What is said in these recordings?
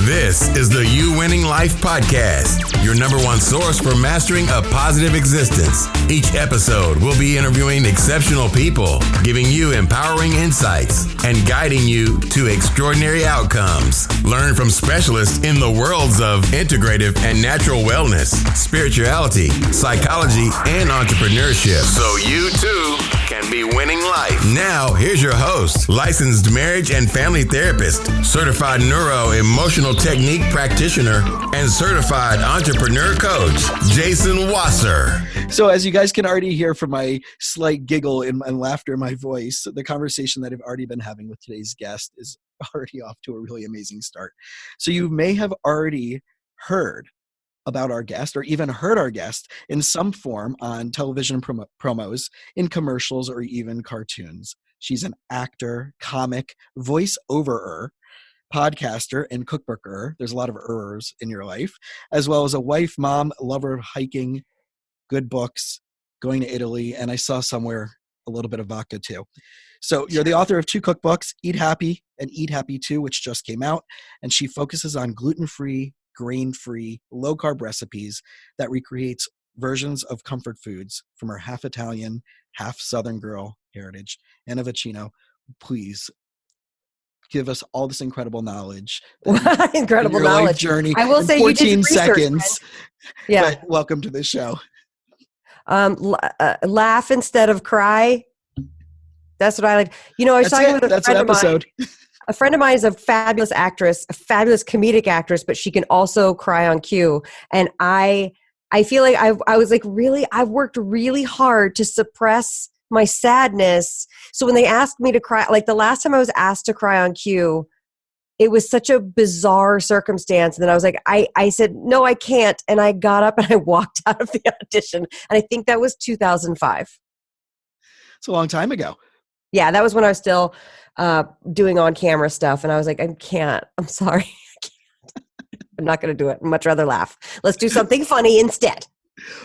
This is the You Winning Life Podcast, your number one source for mastering a positive existence. Each episode will be interviewing exceptional people, giving you empowering insights, and guiding you to extraordinary outcomes. Learn from specialists in the worlds of integrative and natural wellness, spirituality, psychology, and entrepreneurship, so you too can be winning life. Now, here's your host, licensed marriage and family therapist, certified neuro-emotional technique practitioner, and certified entrepreneur coach, Jason Wasser. So as you guys can already hear from my slight giggle and laughter in my voice, the conversation that I've already been having with today's guest is already off to a really amazing start. So you may have already heard about our guest or even heard our guest in some form on television promos, in commercials, or even cartoons. She's an actor, comic, voice-over-er, podcaster, and cookbooker. There's a lot of errs in your life, as well as a wife, mom, lover of hiking, good books, going to Italy, and I saw somewhere a little bit of vodka too. So you're the author of 2 cookbooks, Eat Happy and Eat Happy 2, which just came out, and she focuses on gluten-free, grain-free, low-carb recipes that recreates versions of comfort foods from her half Italian, half Southern girl heritage. Anna Vocino, please give us all this incredible knowledge. Incredible knowledge Journey. I will say 14 you did seconds. Yeah. But welcome to the show. Laugh instead of cry. That's what I like. You know, I was talking with a friend of mine. A friend of mine is a fabulous actress, a fabulous comedic actress, but she can also cry on cue. And I feel like I was like, really, I've worked really hard to suppress my sadness. So when they asked me to cry, like the last time I was asked to cry on cue, it was such a bizarre circumstance. And then I was like, I said, no, I can't. And I got up and I walked out of the audition. And I think that was 2005. It's a long time ago. Yeah, that was when I was still doing on-camera stuff. And I was like, I can't. I'm sorry. I can't. I'm not going to do it. I'd much rather laugh. Let's do something funny instead.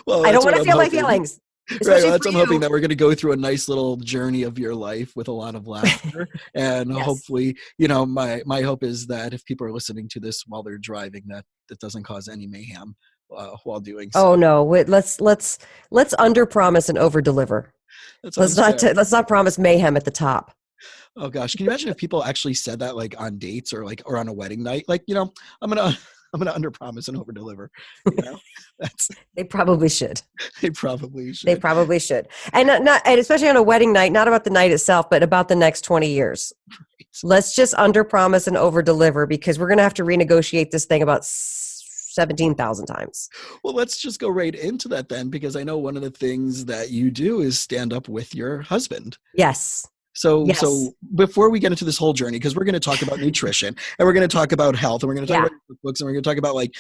Well, I don't want to feel my feelings. Right, well, I'm hoping that we're going to go through a nice little journey of your life with a lot of laughter. And yes. Hopefully, you know, my hope is that if people are listening to this while they're driving, that doesn't cause any mayhem while doing so. Oh, no. Let's under-promise and over-deliver. Let's not promise mayhem at the top. Oh gosh, can you imagine if people actually said that like on dates or on a wedding night? Like, you know, I'm gonna under-promise and over-deliver. You know, They probably should. They probably should. And and especially on a wedding night, not about the night itself, but about the next 20 years. Right. Let's just under-promise and over-deliver, because we're gonna have to renegotiate this thing about 17,000 times. Well, let's just go right into that then, because I know one of the things that you do is stand up with your husband. Yes. So before we get into this whole journey, because we're going to talk about nutrition and we're going to talk about health and we're going to talk about books and we're going to talk about like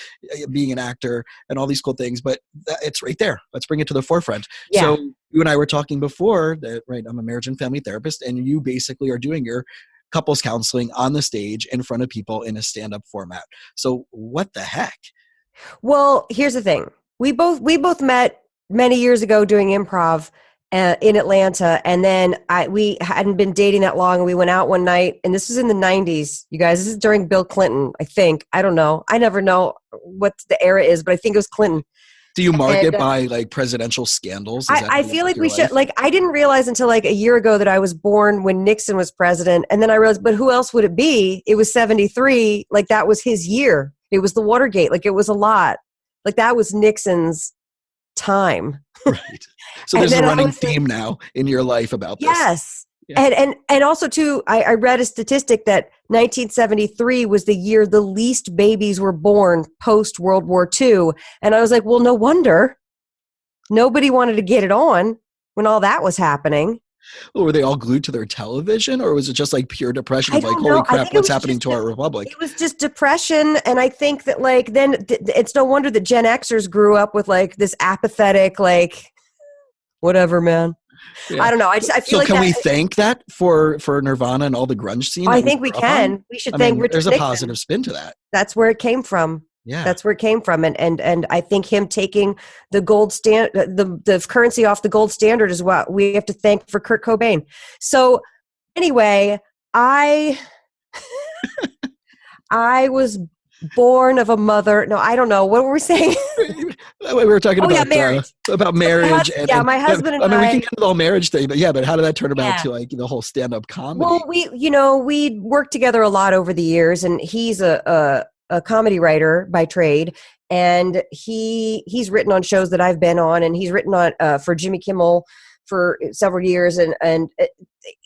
being an actor and all these cool things, but it's right there. Let's bring it to the forefront. Yeah. So you and I were talking before that, right? I'm a marriage and family therapist, and you basically are doing your couples counseling on the stage in front of people in a stand-up format. So what the heck? Well, here's the thing. We both met many years ago doing improv in Atlanta, and then we hadn't been dating that long, and we went out one night, and this was in the 90s, you guys. This is during Bill Clinton, I think. I don't know. I never know what the era is, but I think it was Clinton. Do you mark it by like presidential scandals? I feel like we should. Like, I didn't realize until like a year ago that I was born when Nixon was president, and then I realized, but who else would it be? It was 73. Like, that was his year. It was the Watergate. Like, it was a lot. Like, that was Nixon's time. Right. So there's a running theme now in your life about this. Yes. Yeah. And also too, I read a statistic that 1973 was the year the least babies were born post World War II. And I was like, well, no wonder nobody wanted to get it on when all that was happening. Well, were they all glued to their television, or was it just like pure depression of like, holy crap, what's happening to our republic? It was just depression. And I think that like, then it's no wonder that Gen Xers grew up with like this apathetic, like, whatever, man. Yeah. I don't know. I feel so like can we thank that for Nirvana and all the grunge scene? I think we can. We should thank Richard There's Nixon. A positive spin to that. That's where it came from. Yeah. That's where it came from. And I think him taking the gold the currency off the gold standard is what we have to thank for Kurt Cobain. So anyway, I was born of a mother. No, I don't know. What were we saying? We were talking marriage. About marriage. My husband and I. I mean, we can get into the whole marriage thing, but how did that turn about to like the whole stand-up comedy? Well, we worked together a lot over the years, and he's a comedy writer by trade, and he's written on shows that I've been on, and he's written on for Jimmy Kimmel for several years, and now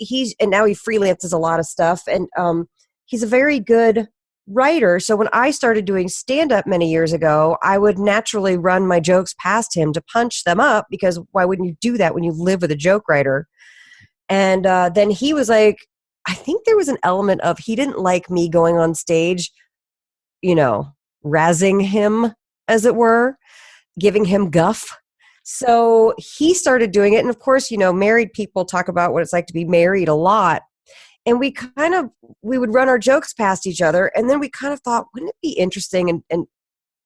he freelances a lot of stuff, and he's a very good writer. So when I started doing stand-up many years ago, I would naturally run my jokes past him to punch them up, because why wouldn't you do that when you live with a joke writer? And then he was like, I think there was an element of he didn't like me going on stage, razzing him, as it were, giving him guff. So he started doing it. And of course, married people talk about what it's like to be married a lot. And we would run our jokes past each other. And then we kind of thought, wouldn't it be interesting? And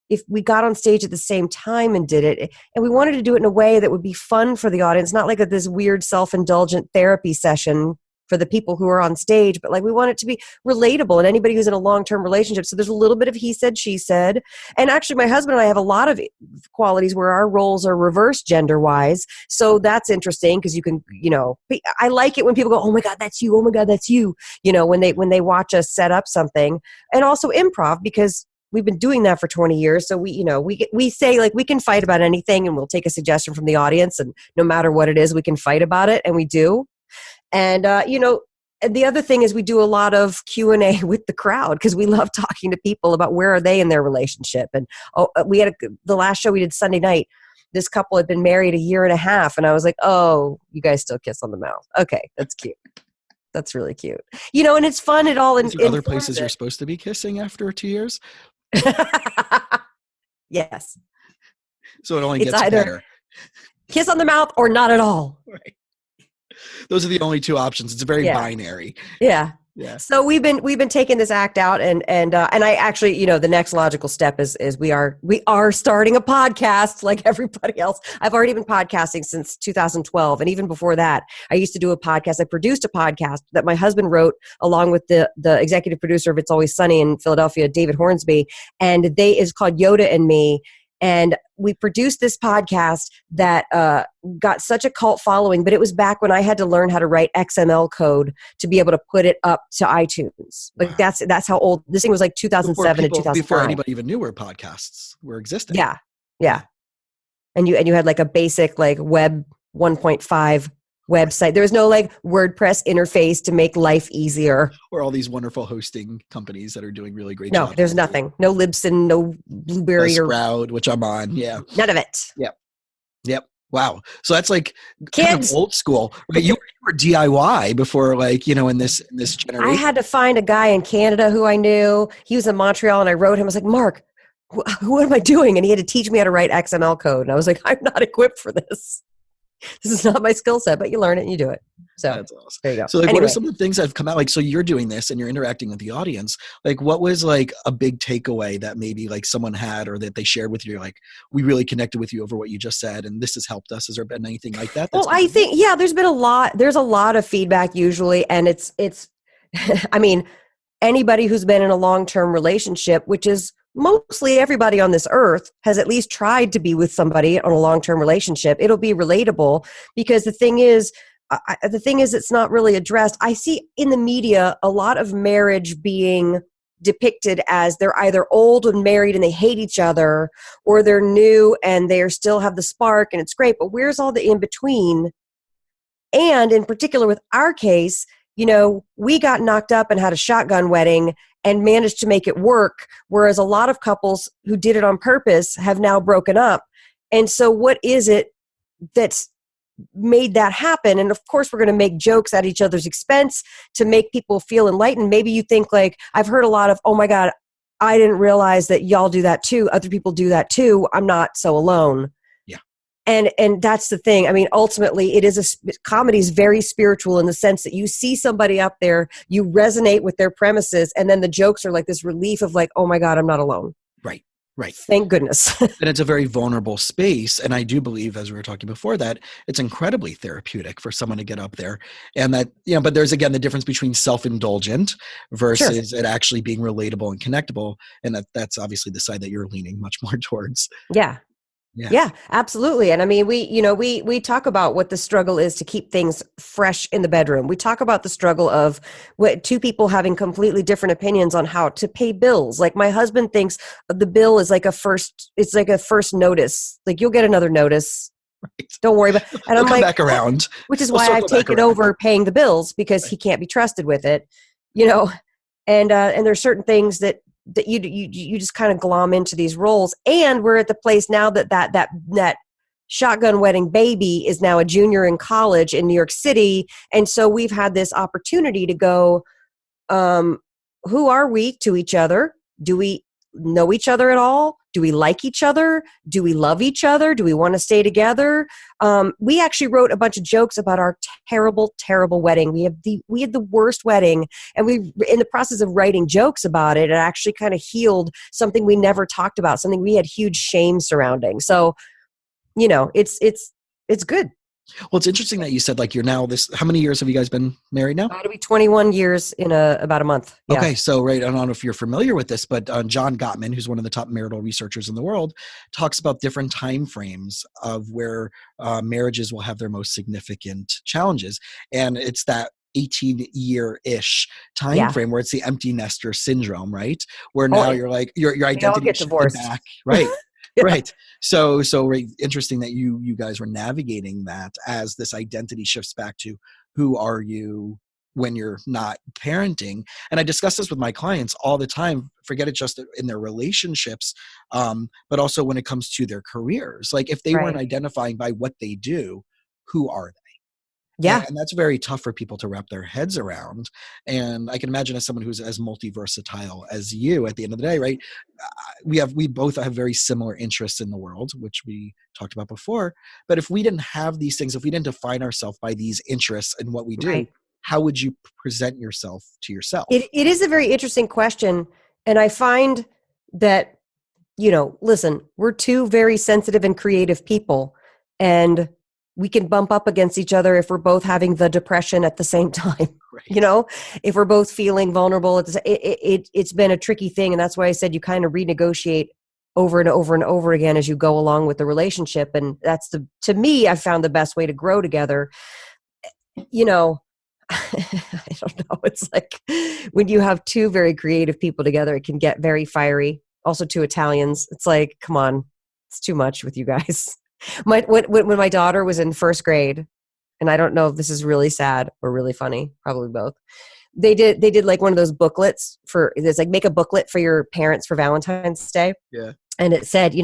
if we got on stage at the same time and did it, and we wanted to do it in a way that would be fun for the audience, not like this weird self-indulgent therapy session for the people who are on stage, but like we want it to be relatable and anybody who's in a long-term relationship. So there's a little bit of he said, she said. And actually my husband and I have a lot of qualities where our roles are reversed gender-wise. So that's interesting because you can, I like it when people go, oh my God, that's you. Oh my God, that's you. When they watch us set up something. And also improv, because we've been doing that for 20 years. So we say like we can fight about anything, and we'll take a suggestion from the audience, and no matter what it is, we can fight about it, and we do. And, and the other thing is we do a lot of Q&A with the crowd, because we love talking to people about where are they in their relationship. And we had the last show we did Sunday night, this couple had been married 1.5 years. And I was like, oh, you guys still kiss on the mouth. Okay, that's cute. That's really cute. And it's fun. It all in other places you're supposed to be kissing after 2 years. Yes. So it only gets better. Kiss on the mouth or not at all. Right. Those are the only two options. It's very binary. Yeah. Yeah. So we've been taking this act out, and I actually, the next logical step is we are starting a podcast like everybody else. I've already been podcasting since 2012, and even before that, I used to do a podcast. I produced a podcast that my husband wrote along with the executive producer of It's Always Sunny in Philadelphia, David Hornsby, and it's called Yoda and Me. And we produced this podcast that got such a cult following, but it was back when I had to learn how to write XML code to be able to put it up to iTunes. Like that's how old this thing was, like 2007 and 2009. Before anybody even knew where podcasts were existing. Yeah. And you had like a basic like web 1.5 website. There was no like WordPress interface to make life easier. Or all these wonderful hosting companies that are doing really great jobs. No, there's nothing. No Libsyn, no Blueberry or Sprout, which I'm on. Yeah. None of it. Yep. Wow. So that's like kids. Kind of old school. Right? You were DIY before, like, in this generation. I had to find a guy in Canada who I knew. He was in Montreal, and I wrote him. I was like, Mark, what am I doing? And he had to teach me how to write XML code. And I was like, I'm not equipped for this. This is not my skill set, but you learn it and you do it. So that's awesome. There you go. So like, what are some of the things that have come out? Like, so you're doing this and you're interacting with the audience. Like, what was like a big takeaway that maybe like someone had, or that they shared with you? Like, we really connected with you over what you just said, and this has helped us. Has there been anything like that? Well, I think, there's been a lot. There's a lot of feedback usually. And it's, I mean, anybody who's been in a long-term relationship, which is mostly everybody on this earth, has at least tried to be with somebody on a long-term relationship. It'll be relatable, because the thing is it's not really addressed. I see in the media a lot of marriage being depicted as they're either old and married and they hate each other, or they're new and they still have the spark and it's great, but where's all the in between? And in particular with our case, we got knocked up and had a shotgun wedding and managed to make it work, whereas a lot of couples who did it on purpose have now broken up. And so what is it that's made that happen? And of course, we're going to make jokes at each other's expense to make people feel enlightened. Maybe you think like, I've heard a lot of, oh my God, I didn't realize that y'all do that too. Other people do that too. I'm not so alone. And that's the thing. I mean, ultimately, comedy is very spiritual in the sense that you see somebody up there, you resonate with their premises, and then the jokes are like this relief of like, oh my God, I'm not alone. Right. Right. Thank goodness. And it's a very vulnerable space. And I do believe, as we were talking before, that it's incredibly therapeutic for someone to get up there. And that, but there's, again, the difference between self-indulgent versus it actually being relatable and connectable. And that's obviously the side that you're leaning much more towards. Yeah. Yeah, absolutely. And I mean, we talk about what the struggle is to keep things fresh in the bedroom. We talk about the struggle of two people having completely different opinions on how to pay bills. Like my husband thinks the bill is like a first notice. Like you'll get another notice. Right. Don't worry about it. And I'm come back around. Which is why I've taken over paying the bills, because he can't be trusted with it, and there's certain things that you just kind of glom into these roles. And we're at the place now that shotgun wedding baby is now a junior in college in New York City. And so we've had this opportunity to go, who are we to each other? Do we know each other at all? Do we like each other? Do we love each other? Do we want to stay together? We actually wrote a bunch of jokes about our terrible, terrible wedding. We had the worst wedding, and we, in the process of writing jokes about it, it actually kind of healed something we never talked about, something we had huge shame surrounding. So, it's good. Well, it's interesting that you said like you're now how many years have you guys been married now? It'll be 21 years in about a month. Yeah. Okay. So, right. I don't know if you're familiar with this, but John Gottman, who's one of the top marital researchers in the world, talks about different time frames of where marriages will have their most significant challenges. And it's that 18-year-ish time frame where it's the empty nester syndrome, right? Where now you're like, your identity gets divorced. Back. Right. Yeah. Right. So interesting that you guys were navigating that as this identity shifts back to who are you when you're not parenting. And I discuss this with my clients all the time, forget it just in their relationships, but also when it comes to their careers. Like if they weren't identifying by what they do, who are they? Yeah. And that's very tough for people to wrap their heads around. And I can imagine as someone who's as multi-versatile as you at the end of the day, right? We both have very similar interests in the world, which we talked about before. But if we didn't have these things, if we didn't define ourselves by these interests and what we do, how would you present yourself to yourself? It is a very interesting question. And I find that, listen, we're two very sensitive and creative people. And we can bump up against each other if we're both having the depression at the same time, if we're both feeling vulnerable. It's been a tricky thing. And that's why I said you kind of renegotiate over and over and over again as you go along with the relationship. And that's to me, I've found the best way to grow together. I don't know. It's like when you have two very creative people together, it can get very fiery. Also two Italians. It's like, come on, it's too much with you guys. When my daughter was in first grade, and I don't know if this is really sad or really funny, probably both. They did like one of those booklets there's like make a booklet for your parents for Valentine's Day. Yeah. And it said,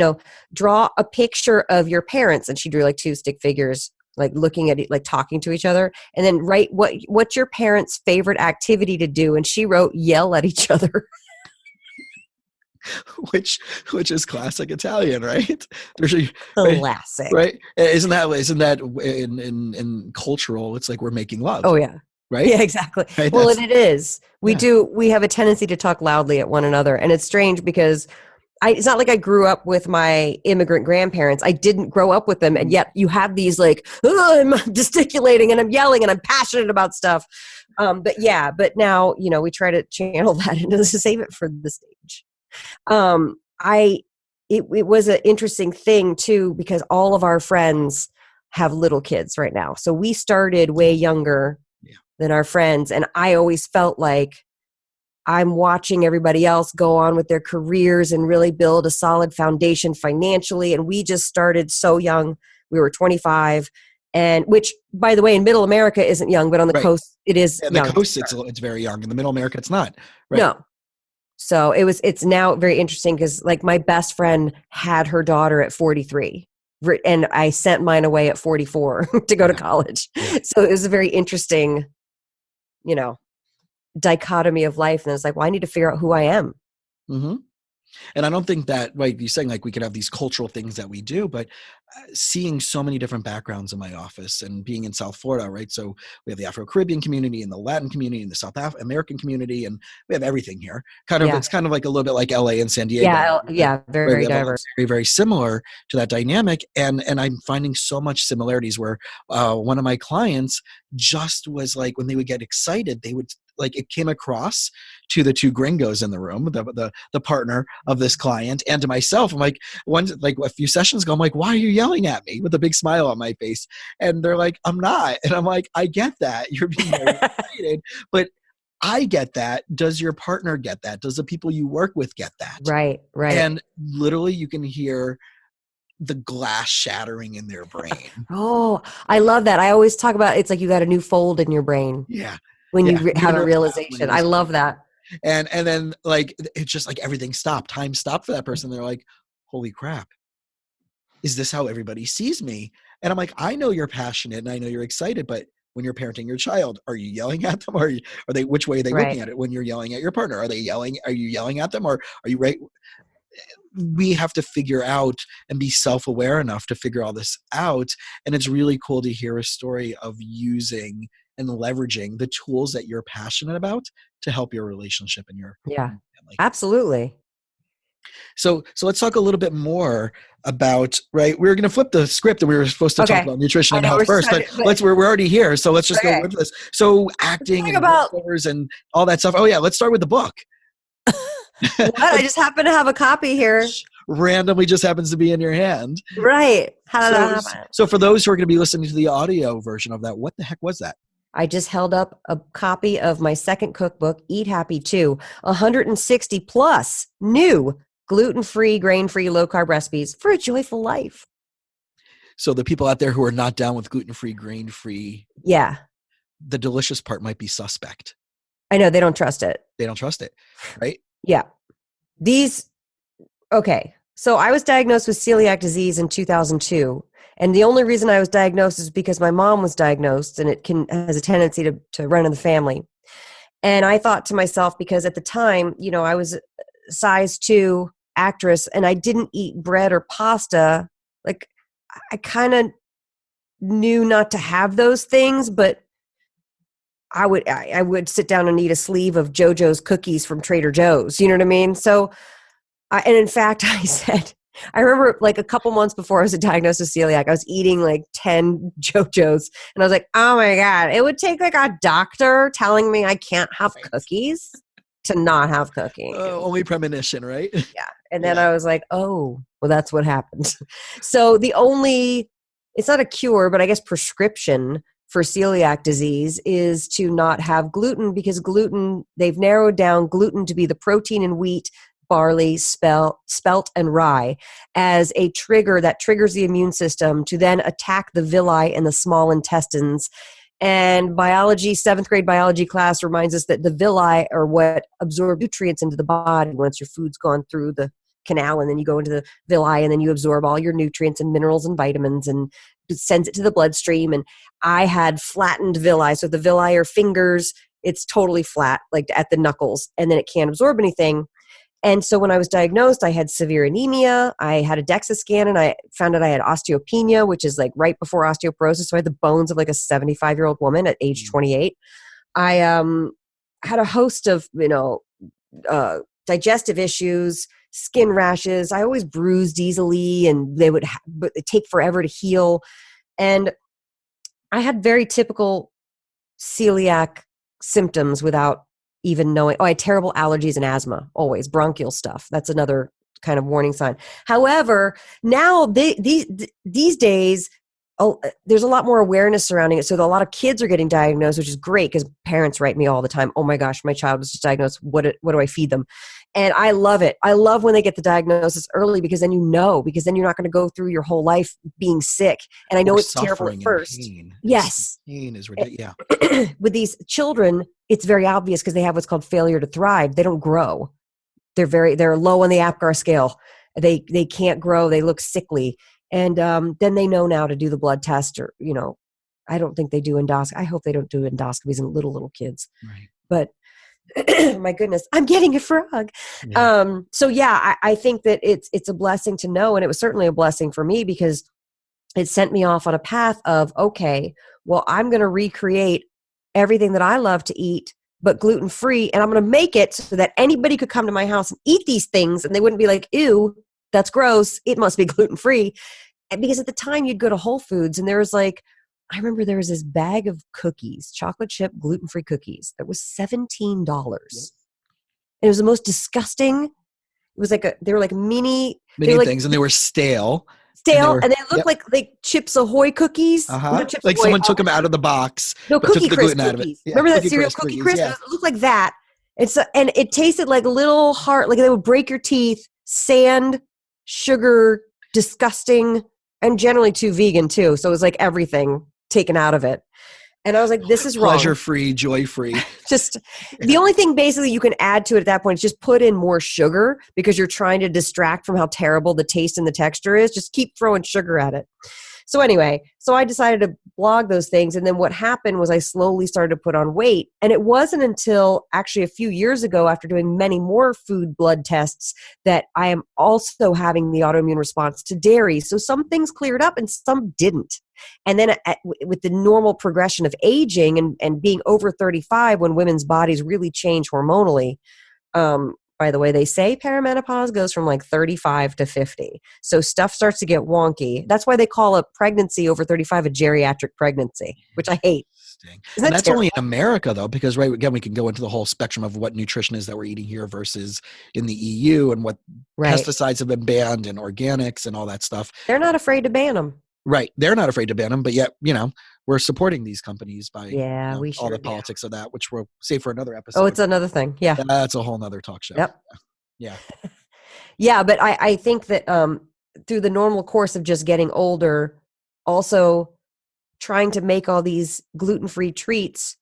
draw a picture of your parents. And she drew like two stick figures, like looking at it, like talking to each other, and then write what's your parents' favorite activity to do. And she wrote, yell at each other. Which is classic Italian, right? Classic, right? Isn't that in cultural? It's like we're making love. Oh yeah, right. Yeah, exactly. Right? Well, and it is. We have a tendency to talk loudly at one another, and it's strange because it's not like I grew up with my immigrant grandparents. I didn't grow up with them, and yet you have these like, I'm gesticulating and I'm yelling and I'm passionate about stuff. But now we try to channel that and to save it for the stage. It was an interesting thing too, because all of our friends have little kids right now. So we started way younger than our friends. And I always felt like I'm watching everybody else go on with their careers and really build a solid foundation financially. And we just started so young. We were 25. And which, by the way, in middle America isn't young, but on the coast it is young. On the coast it's very young. In the middle America it's not. Right? No. So it's now very interesting because like my best friend had her daughter at 43 and I sent mine away at 44 to go to college. Yeah. So it was a very interesting, dichotomy of life. And it's like, well, I need to figure out who I am. Mm-hmm. And I don't think that, like you're saying, like we could have these cultural things that we do, but seeing so many different backgrounds in my office and being in South Florida, right? So we have the Afro-Caribbean community and the Latin community and the South American community, and we have everything here. It's kind of like a little bit like LA and San Diego. Yeah, very diverse. Very, very similar to that dynamic. And I'm finding so much similarities where one of my clients just was like, when they would get excited, they would, like, it came across to the two gringos in the room, the partner of this client, and to myself. I'm like, a few sessions ago, I'm like, why are you yelling at me, with a big smile on my face? And they're like, I'm not. And I'm like, I get that. You're being very excited, but I get that. Does your partner get that? Does the people you work with get that? Right. And literally you can hear the glass shattering in their brain. Oh, I love that. I always talk about, it's like you got a new fold in your brain. Yeah. When you have a realization. I love that. And then, like, it's just like everything stopped. Time stopped for that person. They're like, holy crap. Is this how everybody sees me? And I'm like, I know you're passionate and I know you're excited, but when you're parenting your child, are you yelling at them? Or are they, which way are they looking at it? When you're yelling at your partner, are you yelling at them? Or are you right? We have to figure out and be self-aware enough to figure all this out. And it's really cool to hear a story of using and leveraging the tools that you're passionate about to help your relationship and your family. Absolutely. So let's talk a little bit more about, right? We're going to flip the script, and we were supposed to talk about nutrition and health first, but we're already here. So let's just go with this. So acting and voiceovers and all that stuff. Oh yeah. Let's start with the book. What? I just happen to have a copy here. Randomly just happens to be in your hand. Right. How did that happen? So for those who are going to be listening to the audio version of that, what the heck was that? I just held up a copy of my second cookbook, Eat Happy 2, 160 plus new gluten-free, grain-free, low-carb recipes for a joyful life. So the people out there who are not down with gluten-free, grain-free, the delicious part might be suspect. I know, they don't trust it. They don't trust it, right? Yeah. Okay. So I was diagnosed with celiac disease in 2002. And the only reason I was diagnosed is because my mom was diagnosed, and it has a tendency to run in the family. And I thought to myself, because at the time, I was a size 2 actress and I didn't eat bread or pasta. Like, I kind of knew not to have those things, but I would sit down and eat a sleeve of JoJo's cookies from Trader Joe's. You know what I mean? So, and in fact, I remember like a couple months before I was diagnosed with celiac, I was eating like 10 JoJo's, and I was like, oh my God, it would take like a doctor telling me I can't have cookies to not have cookies. Only premonition, right? Yeah. And then I was like, oh, well, that's what happened. So it's not a cure, but I guess prescription for celiac disease is to not have gluten, because gluten, they've narrowed down gluten to be the protein in wheat, barley, spelt, and rye as a trigger that triggers the immune system to then attack the villi and the small intestines. And biology, 7th grade biology class reminds us that the villi are what absorb nutrients into the body once your food's gone through the canal, and then you go into the villi, and then you absorb all your nutrients and minerals and vitamins, and it sends it to the bloodstream. And I had flattened villi. So the villi are fingers, it's totally flat, like at the knuckles, and then it can't absorb anything. And so when I was diagnosed, I had severe anemia. I had a DEXA scan, and I found out I had osteopenia, which is like right before osteoporosis. So I had the bones of like a 75-year-old woman at age 28. I had a host of, digestive issues, skin rashes. I always bruised easily, and they would take forever to heal. And I had very typical celiac symptoms without even knowing. I had terrible allergies and asthma, always bronchial stuff. That's another kind of warning sign. However, now these days, there's a lot more awareness surrounding it. So a lot of kids are getting diagnosed, which is great, because parents write me all the time, oh my gosh, my child was just diagnosed. What do I feed them? And I love it. I love when they get the diagnosis early, because then because then you're not going to go through your whole life being sick. And I know it's terrible at first. Pain. Yes. Pain is ridiculous. Yeah. With these children, it's very obvious, because they have what's called failure to thrive. They don't grow. They're low on the Apgar scale. They can't grow. They look sickly. And then they know now to do the blood test, or, I don't think they do endoscopy. I hope they don't do endoscopies in little kids. Right. But my goodness, I'm getting a frog. Yeah. So yeah, I think that it's a blessing to know. And it was certainly a blessing for me because it sent me off on a path of, okay, well, I'm going to recreate everything that I love to eat, but gluten-free. And I'm going to make it so that anybody could come to my house and eat these things. And they wouldn't be like, ew, that's gross. It must be gluten-free. And because at the time you'd go to Whole Foods and there was like, I remember there was this bag of cookies, chocolate chip gluten-free cookies that was $17. Yep. And it was the most disgusting. It was like they were like mini things, and they were stale. And they looked like Chips Ahoy cookies. Like someone took them out of the box. No, Cookie took the Crisp gluten out of it. cookies. Yeah, Remember that cereal, Cookie Crisp? Yeah. It looked like that. And it tasted like little hard, like they would break your teeth, sand, sugar, disgusting, and generally too vegan too. So it was like everything taken out of it. And I was like, this is wrong. Pleasure-free, joy-free. Just the only thing basically you can add to it at that point is just put in more sugar because you're trying to distract from how terrible the taste and the texture is. Just keep throwing sugar at it. So anyway, so I decided to blog those things. And then what happened was I slowly started to put on weight. And it wasn't until actually a few years ago, after doing many more food blood tests, that I am also having the autoimmune response to dairy. So some things cleared up and some didn't. And then with the normal progression of aging and being over 35, when women's bodies really change hormonally, by the way, they say perimenopause goes from like 35 to 50. So stuff starts to get wonky. That's why they call a pregnancy over 35 a geriatric pregnancy, which I hate. And that's only in America, though, because, right, again, we can go into the whole spectrum of what nutrition is that we're eating here versus in the EU and what pesticides have been banned and organics and all that stuff. They're not afraid to ban them. Right. They're not afraid to ban them, but yet, we're supporting these companies by we all the politics of that, which we'll save for another episode. Oh, it's another thing. Yeah. That's a whole nother talk show. Yep. Yeah. Yeah. But I think that through the normal course of just getting older, also trying to make all these gluten-free treats,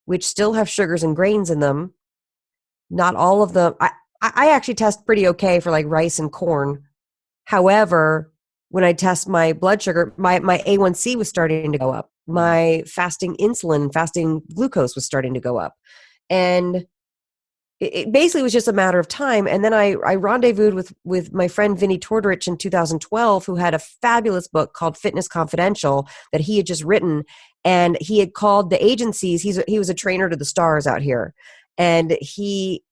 which still have sugars and grains in them, not all of them. I actually test pretty okay for like rice and corn. However, when I test my blood sugar, my A1C was starting to go up. My fasting glucose was starting to go up. And it basically was just a matter of time. And then I rendezvoused with my friend Vinnie Tortorich in 2012, who had a fabulous book called Fitness Confidential that he had just written. And he had called the agencies. He was a trainer to the stars out here. And he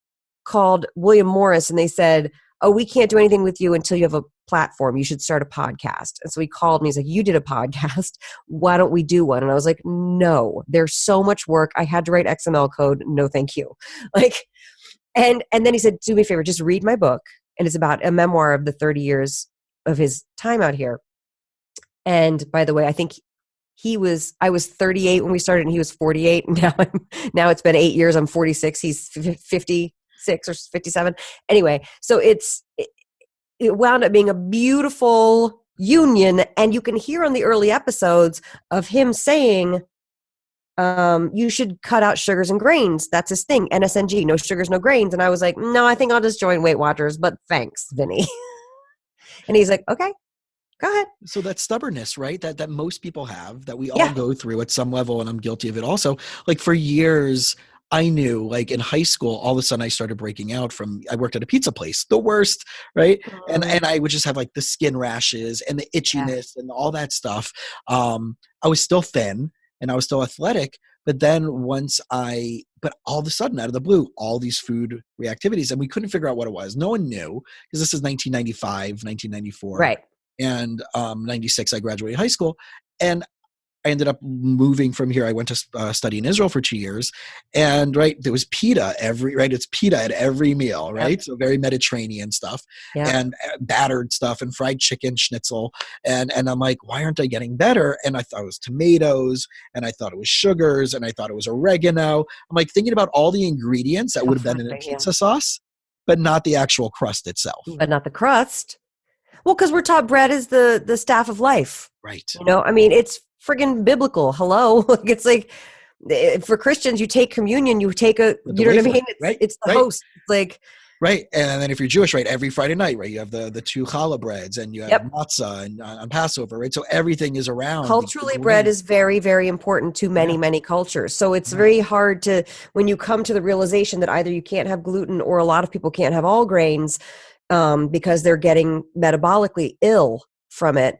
called William Morris and they said, oh, we can't do anything with you until you have a platform. You should start a podcast. And so he called me. He's like, you did a podcast. Why don't we do one? And I was like, no, there's so much work. I had to write XML code. No, thank you. And then he said, do me a favor, just read my book. And it's about a memoir of the 30 years of his time out here. And by the way, I think I was 38 when we started and he was 48. Now it's been 8 years. I'm 46. He's 56 or 57. Anyway, so it wound up being a beautiful union. And you can hear on the early episodes of him saying, you should cut out sugars and grains. That's his thing. NSNG, no sugars, no grains. And I was like, no, I think I'll just join Weight Watchers, but thanks, Vinny. And he's like, okay, go ahead. So that stubbornness, right? That most people have, that we all go through at some level. And I'm guilty of it also. Like for years, I knew, like in high school, all of a sudden I started breaking out I worked at a pizza place, the worst, right? And I would just have like the skin rashes and the itchiness and all that stuff. I was still thin and I was still athletic, but then but all of a sudden out of the blue, all these food reactivities, and we couldn't figure out what it was. No one knew, because this is 1995, 1994. Right. And 96, I graduated high school. And I ended up moving from here. I went to study in Israel for 2 years, and there was pita it's pita at every meal, right? Yep. So very Mediterranean stuff, and battered stuff and fried chicken schnitzel. And I'm like, why aren't I getting better? And I thought it was tomatoes, and I thought it was sugars, and I thought it was oregano. I'm like thinking about all the ingredients that would have been in a pizza sauce, but not the actual crust itself. But not the crust. Well, because we're taught bread is the staff of life. Right. I mean, it's friggin' biblical. Hello. It's like, for Christians, you take communion, you take you know what I mean? It's the host. It's like, Right. And then if you're Jewish, right, every Friday night, right, you have the two challah breads and you have matzah and on Passover, right? So everything is around. Culturally, bread is very, very important to many, many cultures. So it's very hard to, when you come to the realization that either you can't have gluten or a lot of people can't have all grains because they're getting metabolically ill from it,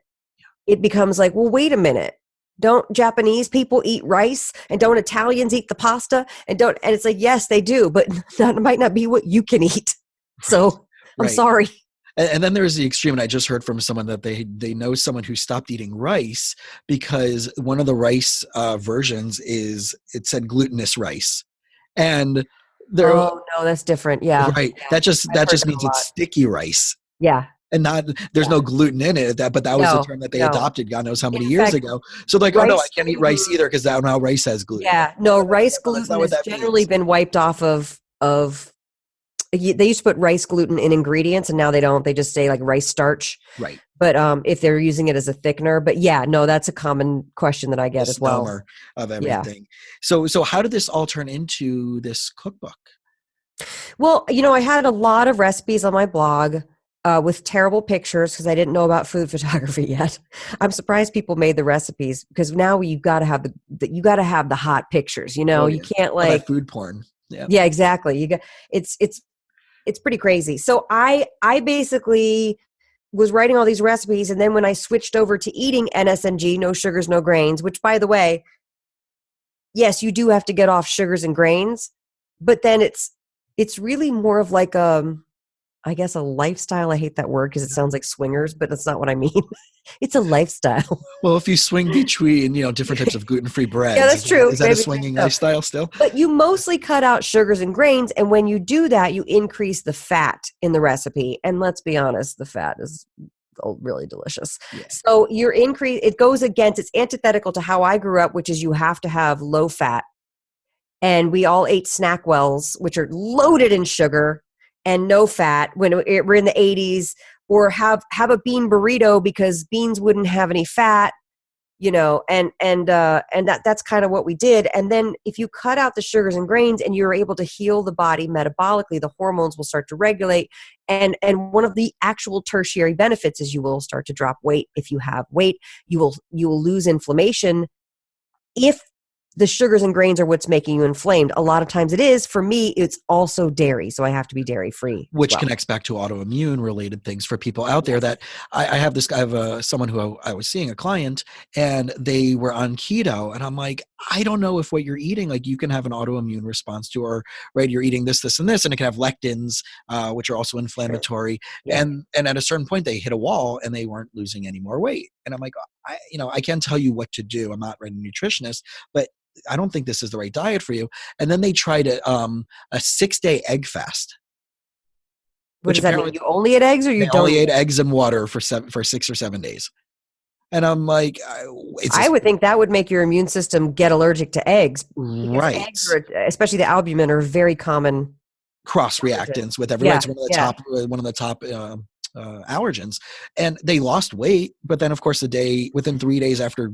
it becomes like, well, wait a minute. Don't Japanese people eat rice, and don't Italians eat the pasta, and it's like, yes, they do, but that might not be what you can eat. So I'm sorry. And then there's the extreme, and I just heard from someone that they know someone who stopped eating rice because one of the rice versions it said glutinous rice, and no, that's different. Yeah, right. That just means it's sticky rice. Yeah. And there's no gluten in it, but that was the term that they adopted God knows how many years ago. So like, oh no, I can't eat rice either because now rice has gluten. Yeah, no, rice gluten has generally been wiped off of. They used to put rice gluten in ingredients, and now they don't. They just say like rice starch. Right. But if they're using it as a thickener, but yeah, no, that's a common question that I get as well. Of everything. Yeah. So how did this all turn into this cookbook? Well, I had a lot of recipes on my blog. With terrible pictures because I didn't know about food photography yet. I'm surprised people made the recipes because now you've got to have the hot pictures. You can't like food porn. Yeah, exactly. It's pretty crazy. So I basically was writing all these recipes, and then when I switched over to eating NSNG, no sugars, no grains, which by the way, yes, you do have to get off sugars and grains, but then it's really more of like I guess a lifestyle. I hate that word because it sounds like swingers, but that's not what I mean. It's a lifestyle. Well, if you swing between, different types of gluten-free breads. Yeah, that's true. Is that a swinging lifestyle still? But you mostly cut out sugars and grains. And when you do that, you increase the fat in the recipe. And let's be honest, the fat is really delicious. Yeah. So it goes against, it's antithetical to how I grew up, which is you have to have low fat. And we all ate Snackwells, which are loaded in sugar and no fat when we're in the 80s, or have a bean burrito because beans wouldn't have any fat, and that's kind of what we did. And then if you cut out the sugars and grains and you're able to heal the body metabolically, the hormones will start to regulate. And one of the actual tertiary benefits is you will start to drop weight. If you have weight, you will lose inflammation. If the sugars and grains are what's making you inflamed. A lot of times it is. For me, it's also dairy. So I have to be dairy free. Which connects back to autoimmune related things for people out there that I have someone who I was seeing, a client, and they were on keto. And I'm like, I don't know if what you're eating, like you can have an autoimmune response to, or right, you're eating this, and this, and it can have lectins, which are also inflammatory. Sure. Yeah. And at a certain point they hit a wall and they weren't losing any more weight. And I'm like, I can't tell you what to do. I'm not a nutritionist, but I don't think this is the right diet for you. And then they tried a 6-day egg fast. What does that mean? You only ate eggs, or you only ate eggs and water for 6 or 7 days? And I'm like, I would think that would make your immune system get allergic to eggs. Right. Eggs especially the albumin, are very common cross reactants with everyone. It's one of the top allergens. And they lost weight, but then of course within 3 days after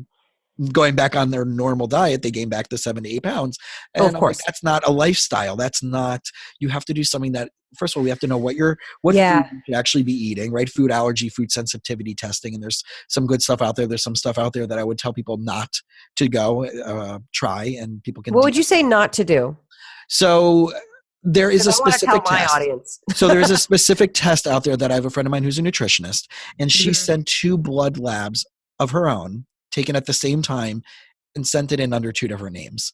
going back on their normal diet, they gained back the 7 to 8 pounds. And of course, that's not a lifestyle. That's not, you have to do something that, first of all, we have to know what food you should actually be eating, right? Food allergy, food sensitivity testing. And there's some good stuff out there. There's some stuff out there that I would tell people not to go try, and people can. What would you say not to do? So there is a specific test. My audience. So there is a specific test out there that I have a friend of mine who's a nutritionist, and she sent 2 blood labs of her own, taken at the same time, and sent it in under 2 different names.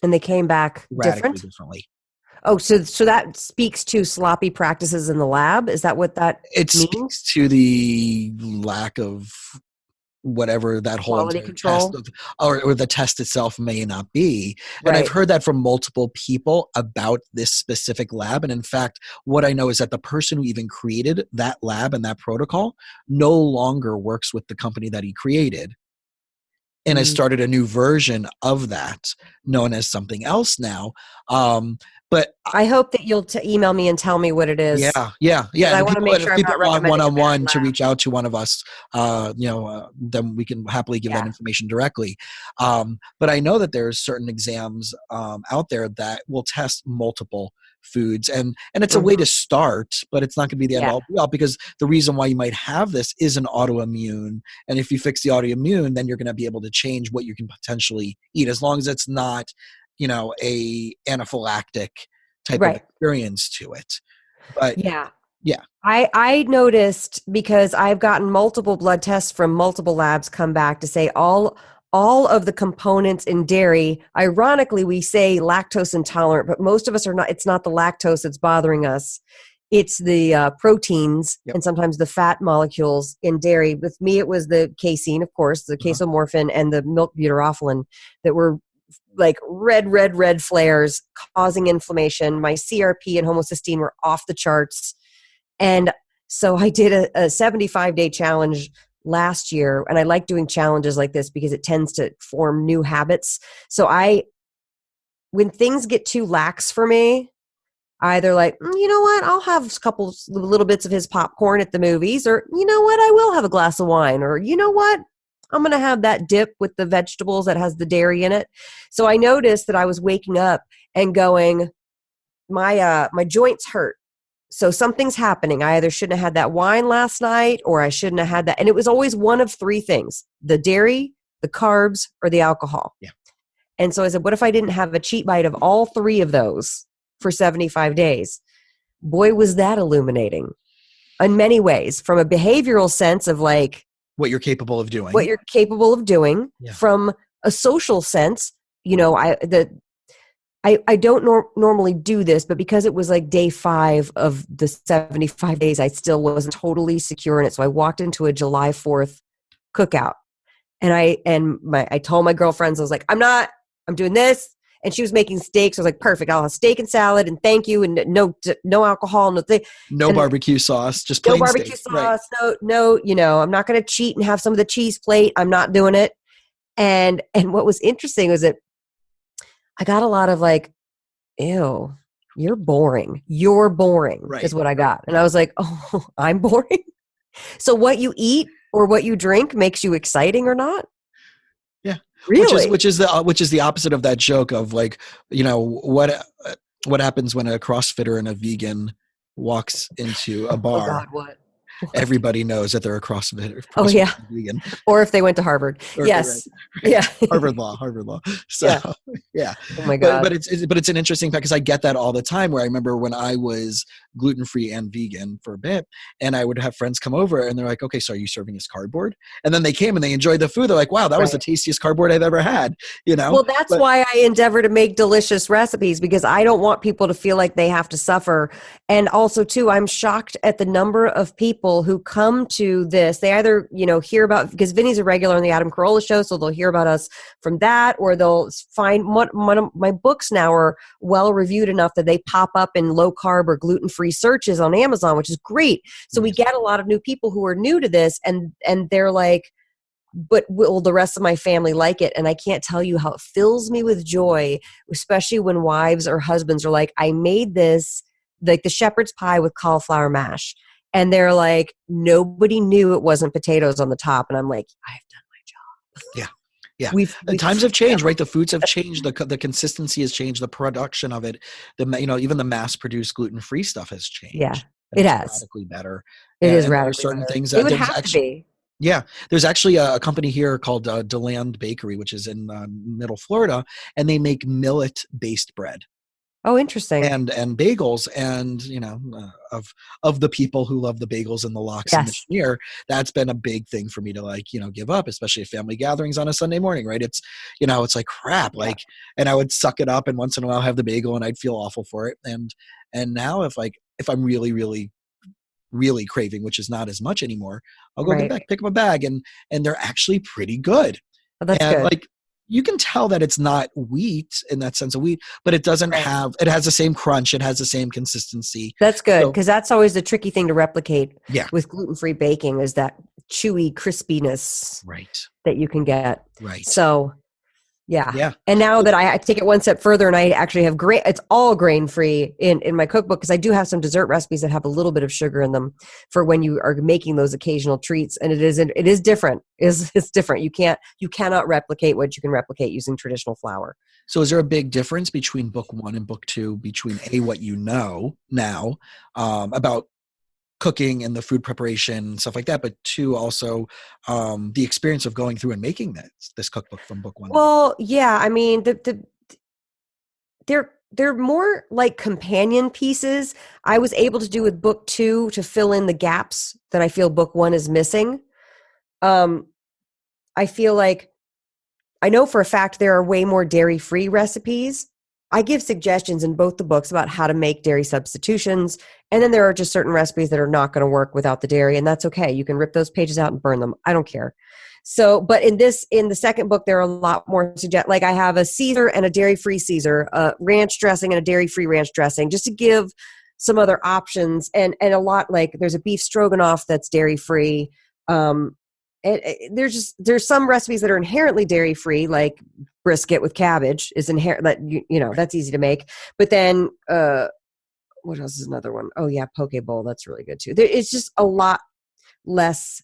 And they came back differently. Oh, so that speaks to sloppy practices in the lab? Is that what that means? Speaks to the lack of whatever that whole quality control test or the test itself may not be. And I've heard that from multiple people about this specific lab. And in fact, what I know is that the person who even created that lab and that protocol no longer works with the company that he created, and has started a new version of that known as something else now. But I hope that you'll email me and tell me what it is. Yeah. I want to make sure people want one-on-one to reach out to one of us, then we can happily give that information directly. But I know that there's certain exams out there that will test multiple foods. And it's a way to start, but it's not going to be the end all be all, because the reason why you might have this is an autoimmune. And if you fix the autoimmune, then you're going to be able to change what you can potentially eat, as long as it's not, a anaphylactic type of experience to it. But yeah. I noticed, because I've gotten multiple blood tests from multiple labs come back to say all of the components in dairy, ironically, we say lactose intolerant, but most of us are not. It's not the lactose that's bothering us. It's the proteins and sometimes the fat molecules in dairy. With me, it was the casein, of course, the casomorphin and the milk butyrophylline that were like red flares causing inflammation. My CRP and homocysteine were off the charts. And so I did a 75-day challenge last year, and I like doing challenges like this because it tends to form new habits. So when things get too lax for me, I either like, you know what, I'll have a couple little bits of his popcorn at the movies, or you know what, I will have a glass of wine, or you know what, I'm going to have that dip with the vegetables that has the dairy in it. So I noticed that I was waking up and going, my joints hurt. So something's happening. I either shouldn't have had that wine last night, or I shouldn't have had that. And it was always one of three things: the dairy, the carbs, or the alcohol. Yeah. And so I said, what if I didn't have a cheat bite of all three of those for 75 days? Boy, was that illuminating in many ways, from a behavioral sense of like what you're capable of doing, from a social sense. I don't normally do this, but because it was like day 5 of the 75 days, I still wasn't totally secure in it. So I walked into a July 4th cookout, and I told my girlfriends, I was like, I'm doing this. And she was making steaks. I was like, perfect. I'll have steak and salad, and thank you. And no alcohol, no barbecue sauce, just plain no barbecue steak. Sauce. Right. No, I'm not going to cheat and have some of the cheese plate. I'm not doing it. And what was interesting was that I got a lot of like, ew, you're boring. You're boring is what I got. And I was like, oh, I'm boring. So what you eat or what you drink makes you exciting or not? Yeah. Really? Which is the opposite of that joke of like, what happens when a CrossFitter and a vegan walks into a bar? Oh God, what? Everybody knows that they're a CrossFitter. Oh yeah, vegan. Or if they went to Harvard. Yes, right. Yeah. Harvard law. So yeah. Oh my God. But it's an interesting fact, because I get that all the time. Where I remember when I was gluten-free and vegan for a bit, and I would have friends come over, and they're like, "Okay, so are you serving us cardboard?" And then they came and they enjoyed the food. They're like, "Wow, that was the tastiest cardboard I've ever had." Well, that's why I endeavor to make delicious recipes, because I don't want people to feel like they have to suffer. And also, too, I'm shocked at the number of people who come to this. They either, hear about, because Vinny's a regular on the Adam Carolla show, so they'll hear about us from that, or they'll find one of my books now are well reviewed enough that they pop up in low carb or gluten-free searches on Amazon, which is great. So we get a lot of new people who are new to this, and they're like, but will the rest of my family like it? And I can't tell you how it fills me with joy, especially when wives or husbands are like, I made this, like the shepherd's pie with cauliflower mash. And they're like, nobody knew it wasn't potatoes on the top. And I'm like, I've done my job. Yeah. We've times have changed, right? The foods have changed. The consistency has changed. The production of it, even the mass-produced gluten-free stuff has changed. Yeah, it has. Radically better. It is radically certain better. Things it would have to be. Yeah. There's actually a company here called DeLand Bakery, which is in Middle Florida, and they make millet-based bread. Oh, interesting. And bagels, and of the people who love the bagels and the lox and the schmear, that's been a big thing for me to give up, especially at family gatherings on a Sunday morning, right? It's it's like crap, and I would suck it up, and once in a while have the bagel, and I'd feel awful for it. And now if I'm really, really, really craving, which is not as much anymore, I'll go pick up a bag, and they're actually pretty good. Oh, that's good. You can tell that it's not wheat in that sense of wheat, but it doesn't have, it has the same crunch. It has the same consistency. That's good. Because that's always the tricky thing to replicate with gluten-free baking, is that chewy crispiness that you can get. Right. So Yeah. Yeah. And now that I take it one step further and I actually have it's all grain free in my cookbook, because I do have some dessert recipes that have a little bit of sugar in them for when you are making those occasional treats. And it is different. It's different. You cannot replicate what you can replicate using traditional flour. So is there a big difference between book 1 and book 2, between what you know now about cooking and the food preparation and stuff like that, but 2, also the experience of going through and making this cookbook from book 1? Well, yeah, I mean, they're more like companion pieces. I was able to do with book 2 to fill in the gaps that I feel book 1 is missing. I feel like I know for a fact there are way more dairy-free recipes. I give suggestions in both the books about how to make dairy substitutions. And then there are just certain recipes that are not going to work without the dairy. And that's okay. You can rip those pages out and burn them. I don't care. So, but in the second book, there are a lot more like I have a Caesar and a dairy-free Caesar, a ranch dressing and a dairy-free ranch dressing, just to give some other options. And a lot, like there's a beef stroganoff that's dairy-free. There's some recipes that are inherently dairy-free, like brisket with cabbage is inherent, that you know that's easy to make. But then what else is another one? Oh yeah, poke bowl, that's really good too. It's just a lot less.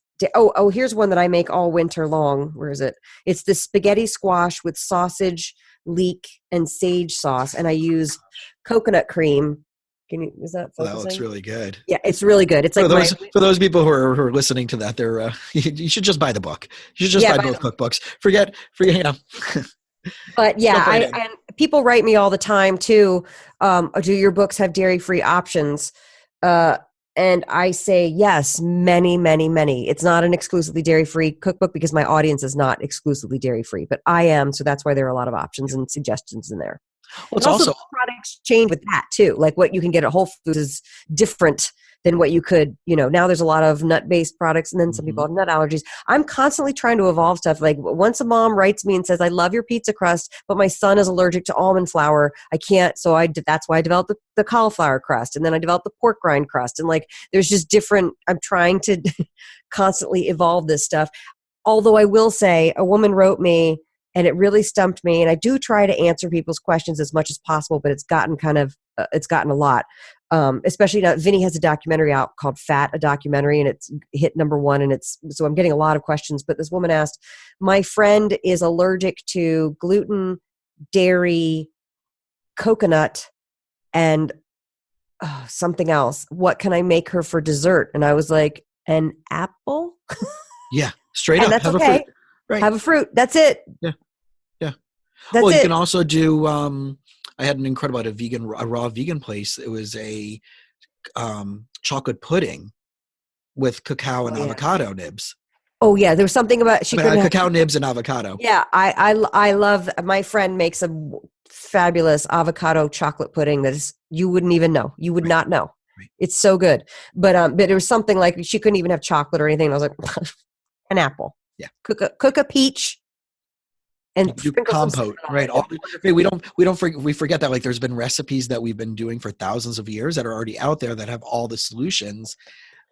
Here's one that I make all winter long. Where is it? It's the spaghetti squash with sausage, leek, and sage sauce, and I use coconut cream. Is that focusing? That looks really good. Yeah, it's really good. It's like for those people who are listening to that, they're you should just buy the book. You should just buy both cookbooks. Forget. But yeah, and people write me all the time too. Do your books have dairy-free options? And I say yes, many, many, many. It's not an exclusively dairy-free cookbook because my audience is not exclusively dairy-free, but I am. So that's why there are a lot of options and suggestions in there. Well, it's also products change with that too. Like what you can get at Whole Foods is different than what you could, now there's a lot of nut-based products, and then some people have nut allergies. I'm constantly trying to evolve stuff. Like once a mom writes me and says, I love your pizza crust, but my son is allergic to almond flour. I can't. So that's why I developed the cauliflower crust. And then I developed the pork rind crust. And like, there's just different, I'm trying to constantly evolve this stuff. Although I will say a woman wrote me and it really stumped me. And I do try to answer people's questions as much as possible, but it's gotten a lot. Especially now, Vinny has a documentary out called Fat, a documentary, and it's hit #1, and so I'm getting a lot of questions. But this woman asked, my friend is allergic to gluten, dairy, coconut, and something else. What can I make her for dessert? And I was like, an apple? Yeah, straight up. That's have okay. A fruit. Right. Have a fruit. That's it. Yeah. That's you it. can also do, I had an incredible, a raw vegan place. It was a chocolate pudding with cacao and avocado nibs. Oh yeah, there was something about cacao nibs and avocado. Yeah, I love. My friend makes a fabulous avocado chocolate pudding that is, you wouldn't even know. You would not know. Right. It's so good. But there was something like she couldn't even have chocolate or anything. And I was like, an apple. Yeah. Cook a peach. And do compote, right? We forget that, like, there's been recipes that we've been doing for thousands of years that are already out there that have all the solutions.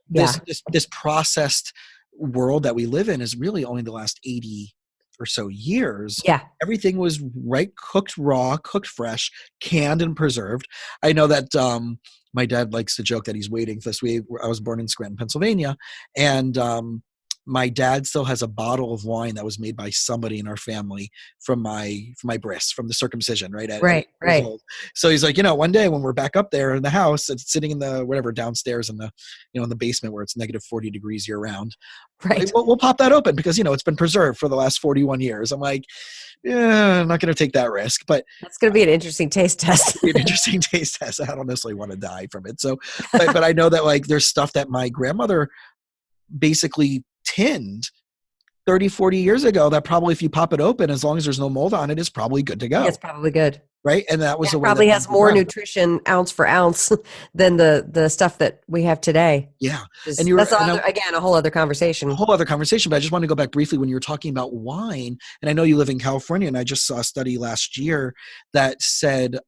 This processed world that we live in is really only the last 80 or so years. Yeah, everything was cooked raw, cooked fresh, canned and preserved. I know that my dad likes to joke that he's waiting this week. I was born in Scranton, Pennsylvania, and my dad still has a bottle of wine that was made by somebody in our family from my bris, from the circumcision, right? Right. Old. So he's like, one day when we're back up there in the house, it's sitting in the whatever downstairs in the, in the basement where it's negative 40 degrees year round. Right. We'll pop that open because, it's been preserved for the last 41 years. I'm like, yeah, I'm not going to take that risk, but that's going to be an interesting taste test. I don't necessarily want to die from it. So, but I know that, like, there's stuff that my grandmother basically tinned 30, 40 years ago that probably, if you pop it open, as long as there's no mold on it, is probably good to go. Yeah, it's probably good. Right. And that was the way probably has more nutrition ounce for ounce than the stuff that we have today. Yeah. And that's again, a whole other conversation. But I just want to go back briefly when you were talking about wine. And I know you live in California, and I just saw a study last year that said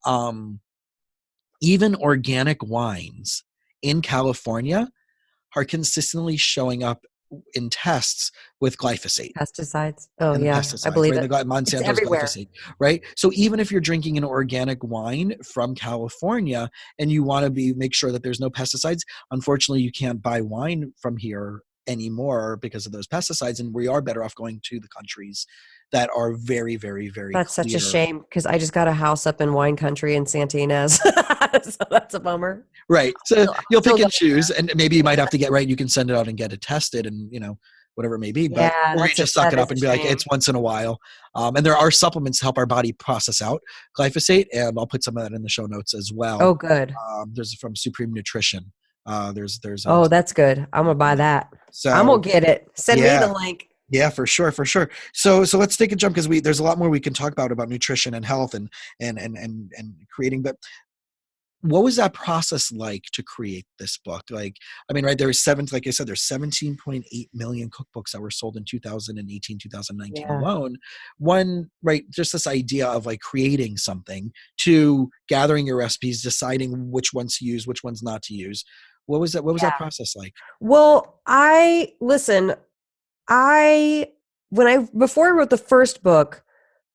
even organic wines in California are consistently showing up in tests with glyphosate. Pesticides. Oh, and the yeah. pesticides, I believe right? it. Monsanto's glyphosate, right? So even if you're drinking an organic wine from California and you want to make sure that there's no pesticides, unfortunately, you can't buy wine from here anymore because of those pesticides. And we are better off going to the countries that are very, very, very That's clear. such a shame because I just got a house up in wine country in Santa Ynez. So that's a bummer. Right. So you'll pick and choose, there. and maybe you might have to get right. You can send it out and get it tested, and whatever it may be. But or you just suck it up and be like, it's once in a while. And there are supplements to help our body process out glyphosate, and I'll put some of that in the show notes as well. Oh, good. There's from Supreme Nutrition. There's. Oh, that's good. I'm gonna buy that. So I'm gonna get it. Send me the link. Yeah, for sure. So let's take a jump because there's a lot more we can talk about nutrition and health and creating. But what was that process like to create this book? Like, I mean, right, there's 17.8 million cookbooks that were sold in 2018, 2019 alone. One, right, just this idea of like creating something to gathering your recipes, deciding which ones to use, which ones not to use. What was that? What was that process like? Well, before I wrote the first book,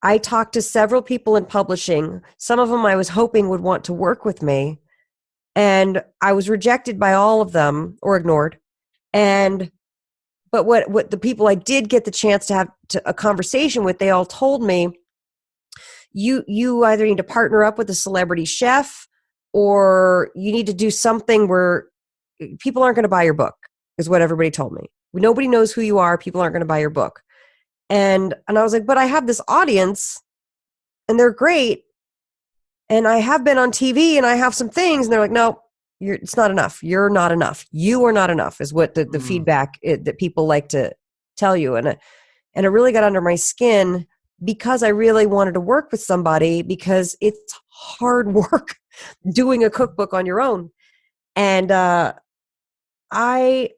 I talked to several people in publishing. Some of them I was hoping would want to work with me. And I was rejected by all of them or ignored. But what the people I did get the chance to have a conversation with, they all told me, you either need to partner up with a celebrity chef or you need to do something where people aren't going to buy your book, is what everybody told me. Nobody knows who you are. People aren't going to buy your book. And I was like, but I have this audience and they're great. And I have been on TV and I have some things. And they're like, no, it's not enough. You're not enough. You are not enough is what the feedback that people like to tell you. And it really got under my skin because I really wanted to work with somebody because it's hard work doing a cookbook on your own. And I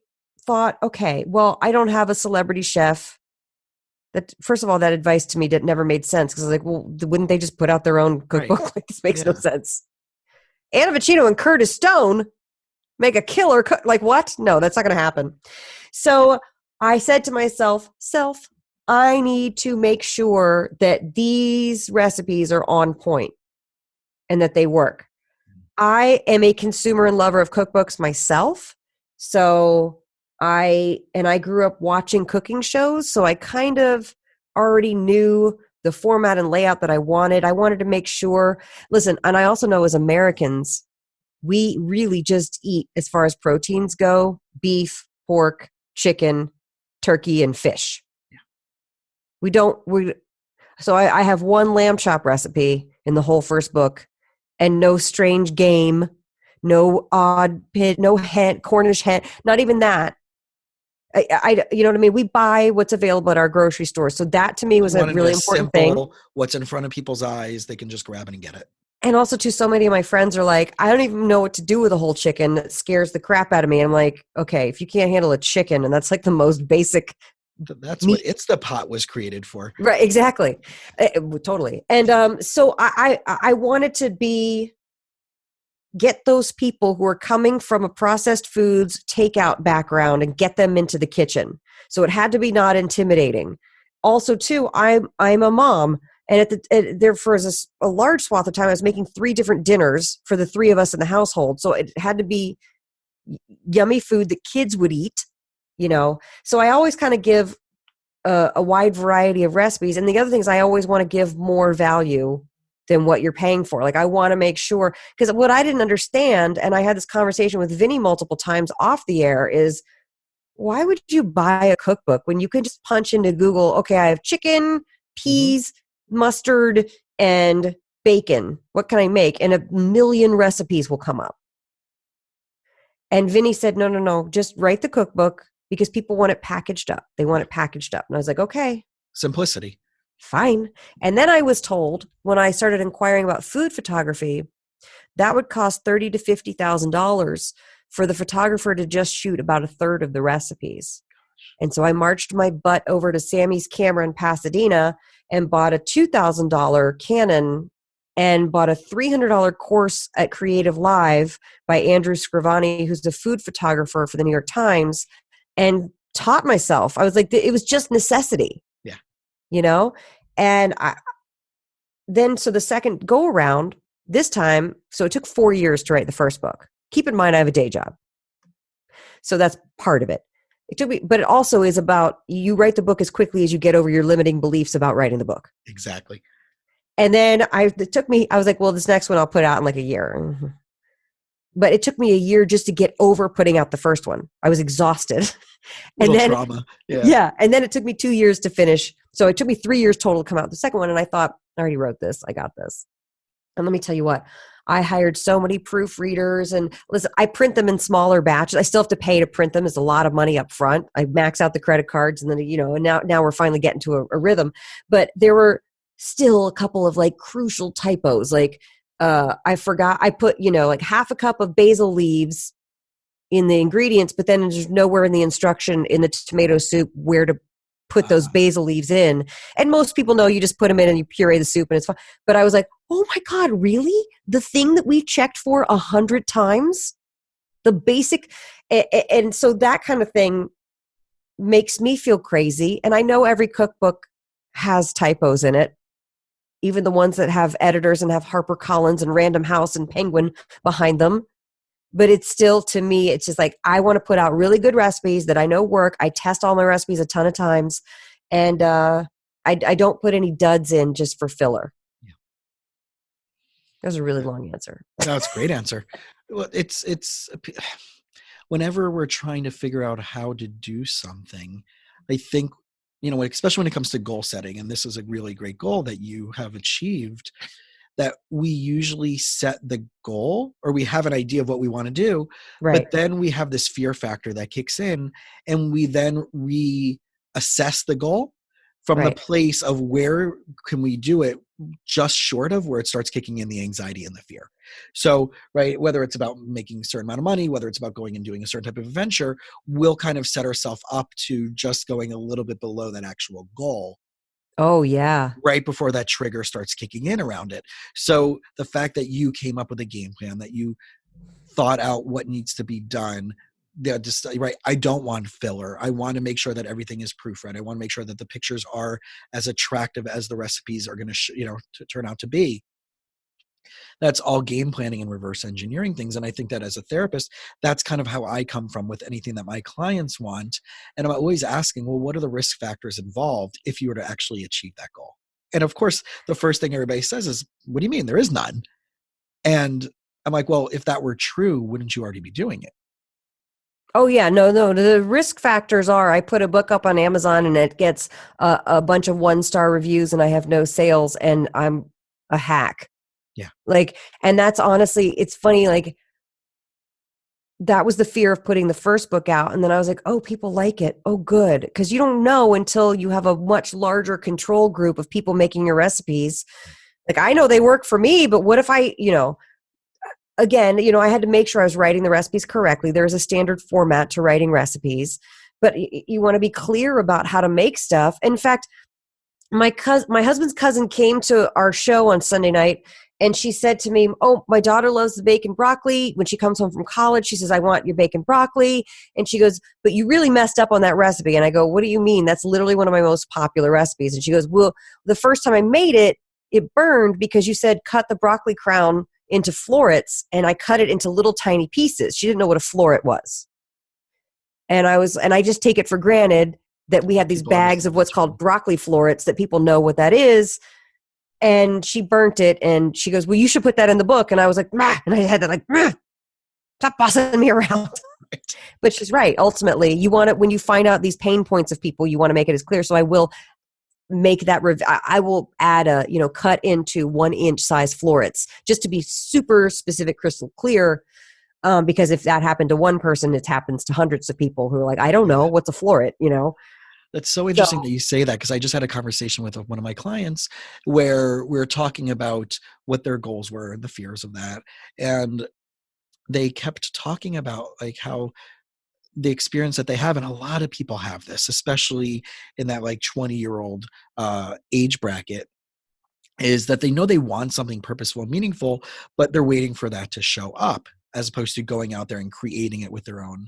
thought, okay, well, I don't have a celebrity chef. That, first of all, that advice to me never made sense because I was like, well, wouldn't they just put out their own cookbook? Right. Like, this makes no sense. Anna Vocino and Curtis Stone make a killer cook. Like, what? No, that's not going to happen. So I said to myself, I need to make sure that these recipes are on point and that they work. I am a consumer and lover of cookbooks myself. So I grew up watching cooking shows, so I kind of already knew the format and layout that I wanted. I wanted to make sure, listen, and I also know as Americans, we really just eat, as far as proteins go, beef, pork, chicken, turkey, and fish. Yeah. So I have one lamb chop recipe in the whole first book, and no strange game, no odd pit, no hen, Cornish hen, not even that. You know what I mean? We buy what's available at our grocery store. So that to me was a really important thing. What's in front of people's eyes, they can just grab it and get it. And also too, so many of my friends are like, I don't even know what to do with a whole chicken. It scares the crap out of me. And I'm like, okay, if you can't handle a chicken, and that's like the most basic. That's what Instapot was created for. Right, exactly. Totally. And so I wanted to get those people who are coming from a processed foods takeout background and get them into the kitchen. So it had to be not intimidating. Also, too, I'm a mom, and there for a large swath of time, I was making 3 different dinners for the 3 of us in the household. So it had to be yummy food that kids would eat, So I always kind of give a wide variety of recipes. And the other thing is I always want to give more value than what you're paying for. Like, I want to make sure, because what I didn't understand, and I had this conversation with Vinny multiple times off the air, is why would you buy a cookbook when you can just punch into Google, okay, I have chicken, peas, mustard, and bacon. What can I make? And 1 million recipes will come up. And Vinny said, no, just write the cookbook because people want it packaged up. They want it packaged up. And I was like, okay. Simplicity. Fine. And then I was told when I started inquiring about food photography, that would cost $30,000 to $50,000 for the photographer to just shoot about 1/3 of the recipes. And so I marched my butt over to Sammy's Camera in Pasadena and bought a $2,000 Canon and bought a $300 course at Creative Live by Andrew Scrivani, who's the food photographer for the New York Times, and taught myself. I was like, it was just necessity. Yeah. You know? And so the second go around, this time, so it took 4 years to write the first book. Keep in mind, I have a day job. So that's part of it. It took me, but it also is about, you write the book as quickly as you get over your limiting beliefs about writing the book. Exactly. And then I was like, well, this next one I'll put out in like a year. But it took me a year just to get over putting out the first one. I was exhausted. And then trauma. Yeah. And then it took me 2 years to finish. So it took me 3 years total to come out with the second one. And I thought, I already wrote this. I got this. And let me tell you what, I hired so many proofreaders, and listen, I print them in smaller batches. I still have to pay to print them. It's a lot of money up front. I max out the credit cards, and then, and now we're finally getting to a rhythm. But there were still a couple of like crucial typos. Like I forgot, I put, like half a cup of basil leaves in the ingredients, but then there's nowhere in the instruction in the tomato soup where to put those basil leaves in. And most people know you just put them in and you puree the soup and it's fine. But I was like, oh my God, really? The thing that we checked for 100 times? The basic. And so that kind of thing makes me feel crazy. And I know every cookbook has typos in it, even the ones that have editors and have HarperCollins and Random House and Penguin behind them. But it's still, to me, it's just like, I want to put out really good recipes that I know work. I test all my recipes a ton of times. And I don't put any duds in just for filler. Yeah. That was a really long answer. No, it's a great answer. Well, it's whenever we're trying to figure out how to do something, I think, especially when it comes to goal setting, and this is a really great goal that you have achieved, that we usually set the goal, or we have an idea of what we want to do, right. But then we have this fear factor that kicks in, and we then reassess the goal from right. the place of where can we do it, just short of where it starts kicking in the anxiety and the fear. So, right, whether it's about making a certain amount of money, whether it's about going and doing a certain type of adventure, we'll kind of set ourselves up to just going a little bit below that actual goal. Oh, yeah. Right before that trigger starts kicking in around it. So the fact that you came up with a game plan, that you thought out what needs to be done, right? I don't want filler. I want to make sure that everything is proofread. I want to make sure that the pictures are as attractive as the recipes are going to turn out to be. That's all game planning and reverse engineering things. And I think that as a therapist, that's kind of how I come from with anything that my clients want. And I'm always asking, well, what are the risk factors involved if you were to actually achieve that goal? And of course, the first thing everybody says is, what do you mean? There is none. And I'm like, well, if that were true, wouldn't you already be doing it? Oh, yeah. No. The risk factors are, I put a book up on Amazon and it gets a bunch of 1-star reviews and I have no sales and I'm a hack. Yeah. And that's honestly, it's funny, that was the fear of putting the first book out. And then I was like, oh, people like it. Oh, good. Because you don't know until you have a much larger control group of people making your recipes. I know they work for me, but what if I, again, I had to make sure I was writing the recipes correctly. There's a standard format to writing recipes, but you want to be clear about how to make stuff. In fact, my husband's cousin came to our show on Sunday night. And she said to me, oh, my daughter loves the bacon broccoli. When she comes home from college, she says, I want your bacon broccoli. And she goes, but you really messed up on that recipe. And I go, what do you mean? That's literally one of my most popular recipes. And she goes, well, the first time I made it, it burned because you said cut the broccoli crown into florets. And I cut it into little tiny pieces. She didn't know what a floret was. And I just take it for granted that we have these bags of what's called broccoli florets, that people know what that is. And she burnt it and she goes, well, you should put that in the book. And I was like, meh. And I had to stop bossing me around. But she's right. Ultimately, you want it when you find out these pain points of people, you want to make it as clear. So I will make that, I will add cut into 1-inch size florets just to be super specific, crystal clear. Because if that happened to one person, it happens to hundreds of people who are like, I don't know, what's a floret, That's so interesting that you say that, because I just had a conversation with one of my clients where we were talking about what their goals were and the fears of that. And they kept talking about how the experience that they have, and a lot of people have this, especially in that 20-year-old age bracket, is that they know they want something purposeful and meaningful, but they're waiting for that to show up. as opposed to going out there and creating it with their own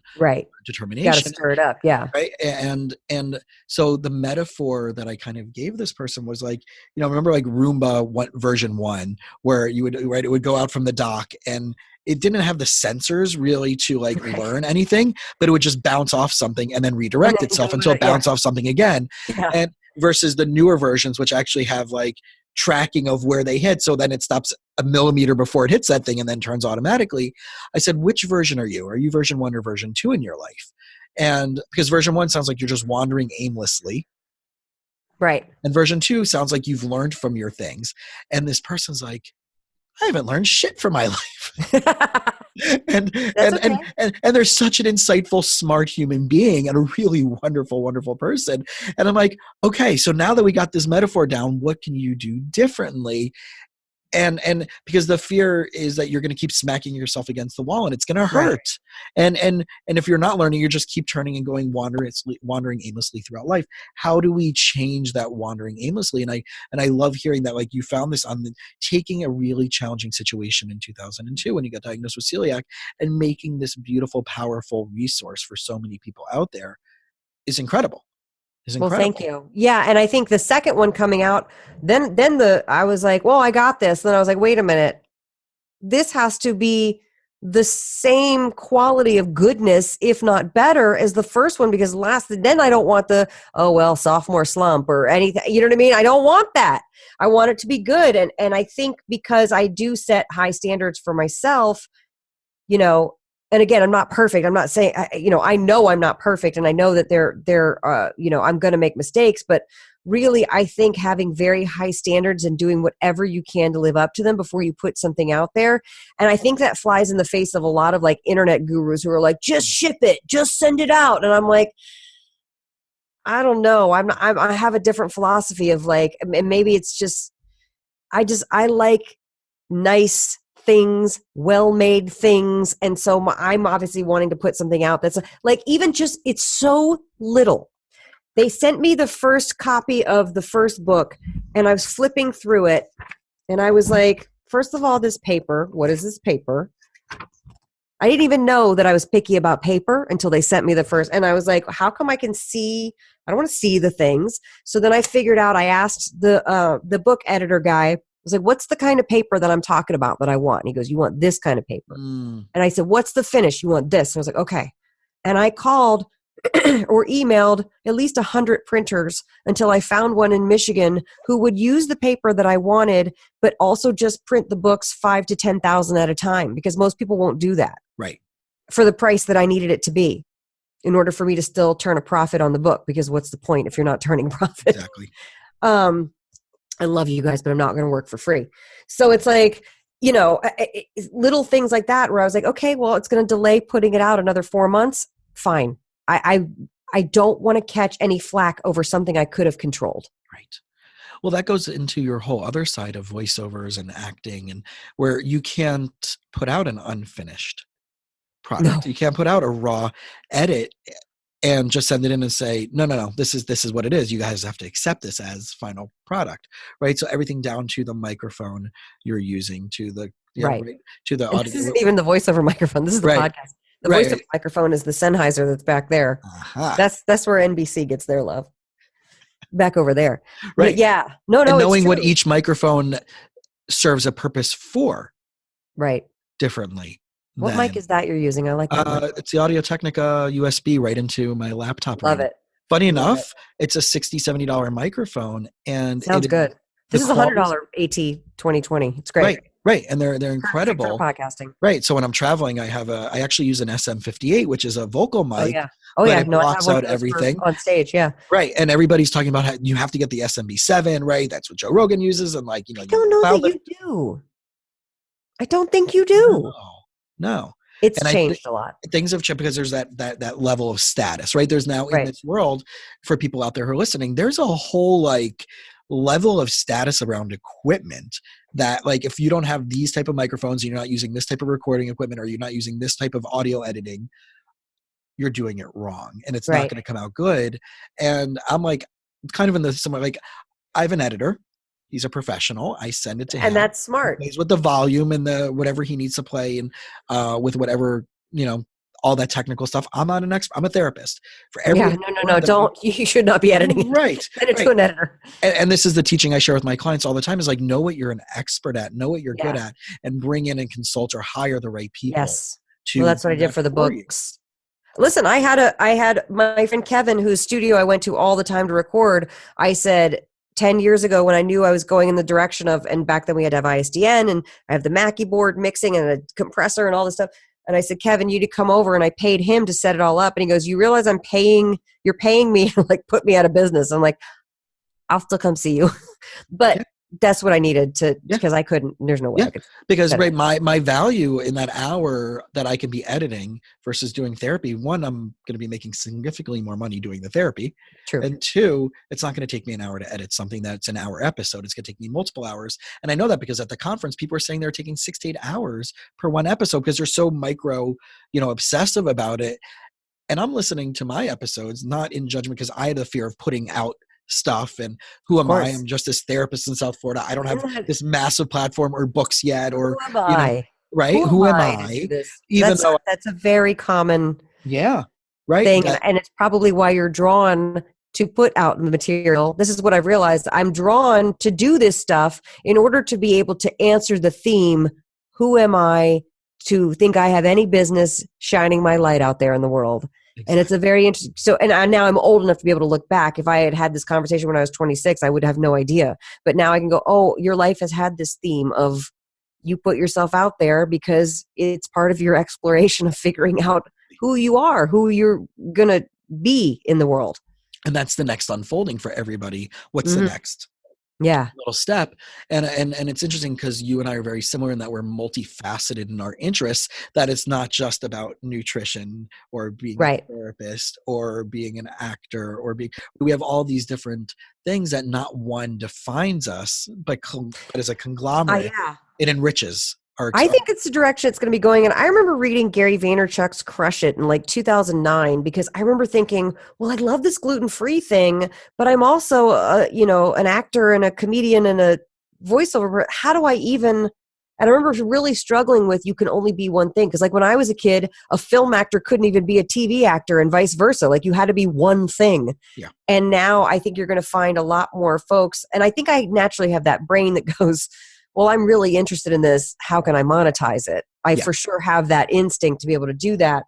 determination. Got to stir it up. Yeah. Right. And so the metaphor that I kind of gave this person was like, remember like Roomba version 1, where you would, right, it would go out from the dock and it didn't have the sensors really to like learn anything, but it would just bounce off something and then redirect itself until it bounced off something again. Yeah. And versus the newer versions, which actually have like tracking of where they hit. So then it stops a millimeter before it hits that thing and then turns automatically. I said, which version are you? Are you version 1 or version 2 in your life? And because version 1 sounds like you're just wandering aimlessly. Right. And version 2 sounds like you've learned from your things. And this person's like, I haven't learned shit from my life. and they're such an insightful, smart human being and a really wonderful, wonderful person. And I'm like, okay, so now that we got this metaphor down, what can you do differently? And because the fear is that you're going to keep smacking yourself against the wall and it's going to hurt. Right. And if you're not learning, you just keep turning and going wandering aimlessly throughout life. How do we change that wandering aimlessly? And I love hearing that, like, you found this on taking a really challenging situation in 2002 when you got diagnosed with celiac and making this beautiful, powerful resource for so many people out there is incredible. Well, thank you. Yeah. And I think the second one coming out, then I was like, well, I got this. Then I was like, wait a minute, this has to be the same quality of goodness, if not better, as the first one, because then I don't want the, sophomore slump or anything. You know what I mean? I don't want that. I want it to be good. And I think because I do set high standards for myself, and again, I'm not perfect. I'm not saying, I know I'm not perfect, and I know that I'm going to make mistakes, but really, I think having very high standards and doing whatever you can to live up to them before you put something out there. And I think that flies in the face of a lot of like internet gurus who are like, just ship it, just send it out. And I'm like, I don't know. I have a different philosophy of like, and maybe it's just, I like nice things, well-made things. And so I'm obviously wanting to put something out that's like, even just, it's so little. They sent me the first copy of the first book and I was flipping through it and I was like, first of all, this paper, what is this paper? I didn't even know that I was picky about paper until they sent me the first. And I was like, how come I can see? I don't want to see the things. So then I figured out, I asked the book editor guy, I was like, what's the kind of paper that I'm talking about that I want? And he goes, you want this kind of paper. And I said, what's the finish? You want this? And I was like, okay. And I called or emailed at least 100 printers until I found one in Michigan who would use the paper that I wanted, but also just print the books 5,000 to 10,000 at a time, because most people won't do that. Right. For the price that I needed it to be in order for me to still turn a profit on the book, because what's the point if you're not turning profit? Exactly. I love you guys, but I'm not going to work for free. So it's like, little things like that where I was like, okay, well, it's going to delay putting it out another 4 months. Fine. I don't want to catch any flack over something I could have controlled. Right. Well, that goes into your whole other side of voiceovers and acting, and where you can't put out an unfinished product. No. You can't put out a raw edit and just send it in and say, no, this is what it is. You guys have to accept this as final product, right? So everything down to the microphone you're using, to the to the audio. This isn't even the voiceover microphone. This is the podcast. The voiceover microphone is the Sennheiser that's back there. Uh-huh. That's where NBC gets their love. Back over there, right? But yeah, no. And knowing what each microphone serves a purpose for, right? Differently. What mic is that you're using? I like that. It's the Audio-Technica USB right into my laptop. Love it. Funny enough, it's a $60-$70 microphone, and sounds good. This is a $100 AT 2020. It's great. Right, and they're incredible. For podcasting. Right, so when I'm traveling, I actually use an SM58, which is a vocal mic. It blocks out everything on stage. Yeah, right. And everybody's talking about how you have to get the SMB7, right? That's what Joe Rogan uses, and I don't know that you do. I don't think you do. No. It's changed a lot. Things have changed because there's that level of status, right? There's now in this world, for people out there who are listening, there's a whole level of status around equipment that, like, if you don't have these type of microphones, you're not using this type of recording equipment, or you're not using this type of audio editing, you're doing it wrong, and it's not going to come out good. And I'm like, kind of in the similar, like, I have an editor. He's a professional. I send it to him. And that's smart. He plays with the volume and the whatever he needs to play, and with whatever, all that technical stuff. I'm not an expert. I'm a therapist. For every no. Don't. You should not be editing it. Right. Send it to an editor. And this is the teaching I share with my clients all the time, is like, know what you're an expert at, know what you're good at, and bring in and consult or hire the right people. Yes. Well, that's what I did for the books. Listen, I had my friend Kevin, whose studio I went to all the time to record. I said 10 years ago, when I knew I was going in the direction of, and back then we had to have ISDN, and I have the Mackie board mixing and a compressor and all this stuff. And I said, Kevin, you need to come over. And I paid him to set it all up. And he goes, you realize you're paying me to like put me out of business. I'm like, I'll still come see you. But that's what I needed to, because I couldn't, there's no way I could. Because my value in that hour that I can be editing versus doing therapy, one, I'm going to be making significantly more money doing the therapy. True. And two, it's not going to take me an hour to edit something that's an hour episode. It's going to take me multiple hours. And I know that because at the conference, people are saying they're taking 6 to 8 hours per one episode because they're so micro, obsessive about it. And I'm listening to my episodes, not in judgment, because I had the fear of putting out stuff, and who am I? I'm just this therapist in South Florida. I don't have this massive platform or books yet, or who am I? Right? Who am I? That's a very common thing, and it's probably why you're drawn to put out the material. This is what I've realized. I'm drawn to do this stuff in order to be able to answer the theme, who am I to think I have any business shining my light out there in the world? Exactly. And it's a very interesting, now I'm old enough to be able to look back. If I had had this conversation when I was 26, I would have no idea. But now I can go, oh, your life has had this theme of you put yourself out there because it's part of your exploration of figuring out who you are, who you're going to be in the world. And that's the next unfolding for everybody. What's the next little step? And it's interesting because you and I are very similar in that we're multifaceted in our interests, that it's not just about nutrition or being a therapist or being an actor we have all these different things that not one defines us, but as a conglomerate, it enriches. I think it's the direction it's going to be going in. I remember reading Gary Vaynerchuk's Crush It in like 2009, because I remember thinking, well, I love this gluten-free thing, but I'm also, an actor and a comedian and a voiceover. How do I even, and I remember really struggling with, you can only be one thing. Because like when I was a kid, a film actor couldn't even be a TV actor and vice versa. Like you had to be one thing. Yeah. And now I think you're going to find a lot more folks. And I think I naturally have that brain that goes, well, I'm really interested in this. How can I monetize it? I for sure have that instinct to be able to do that.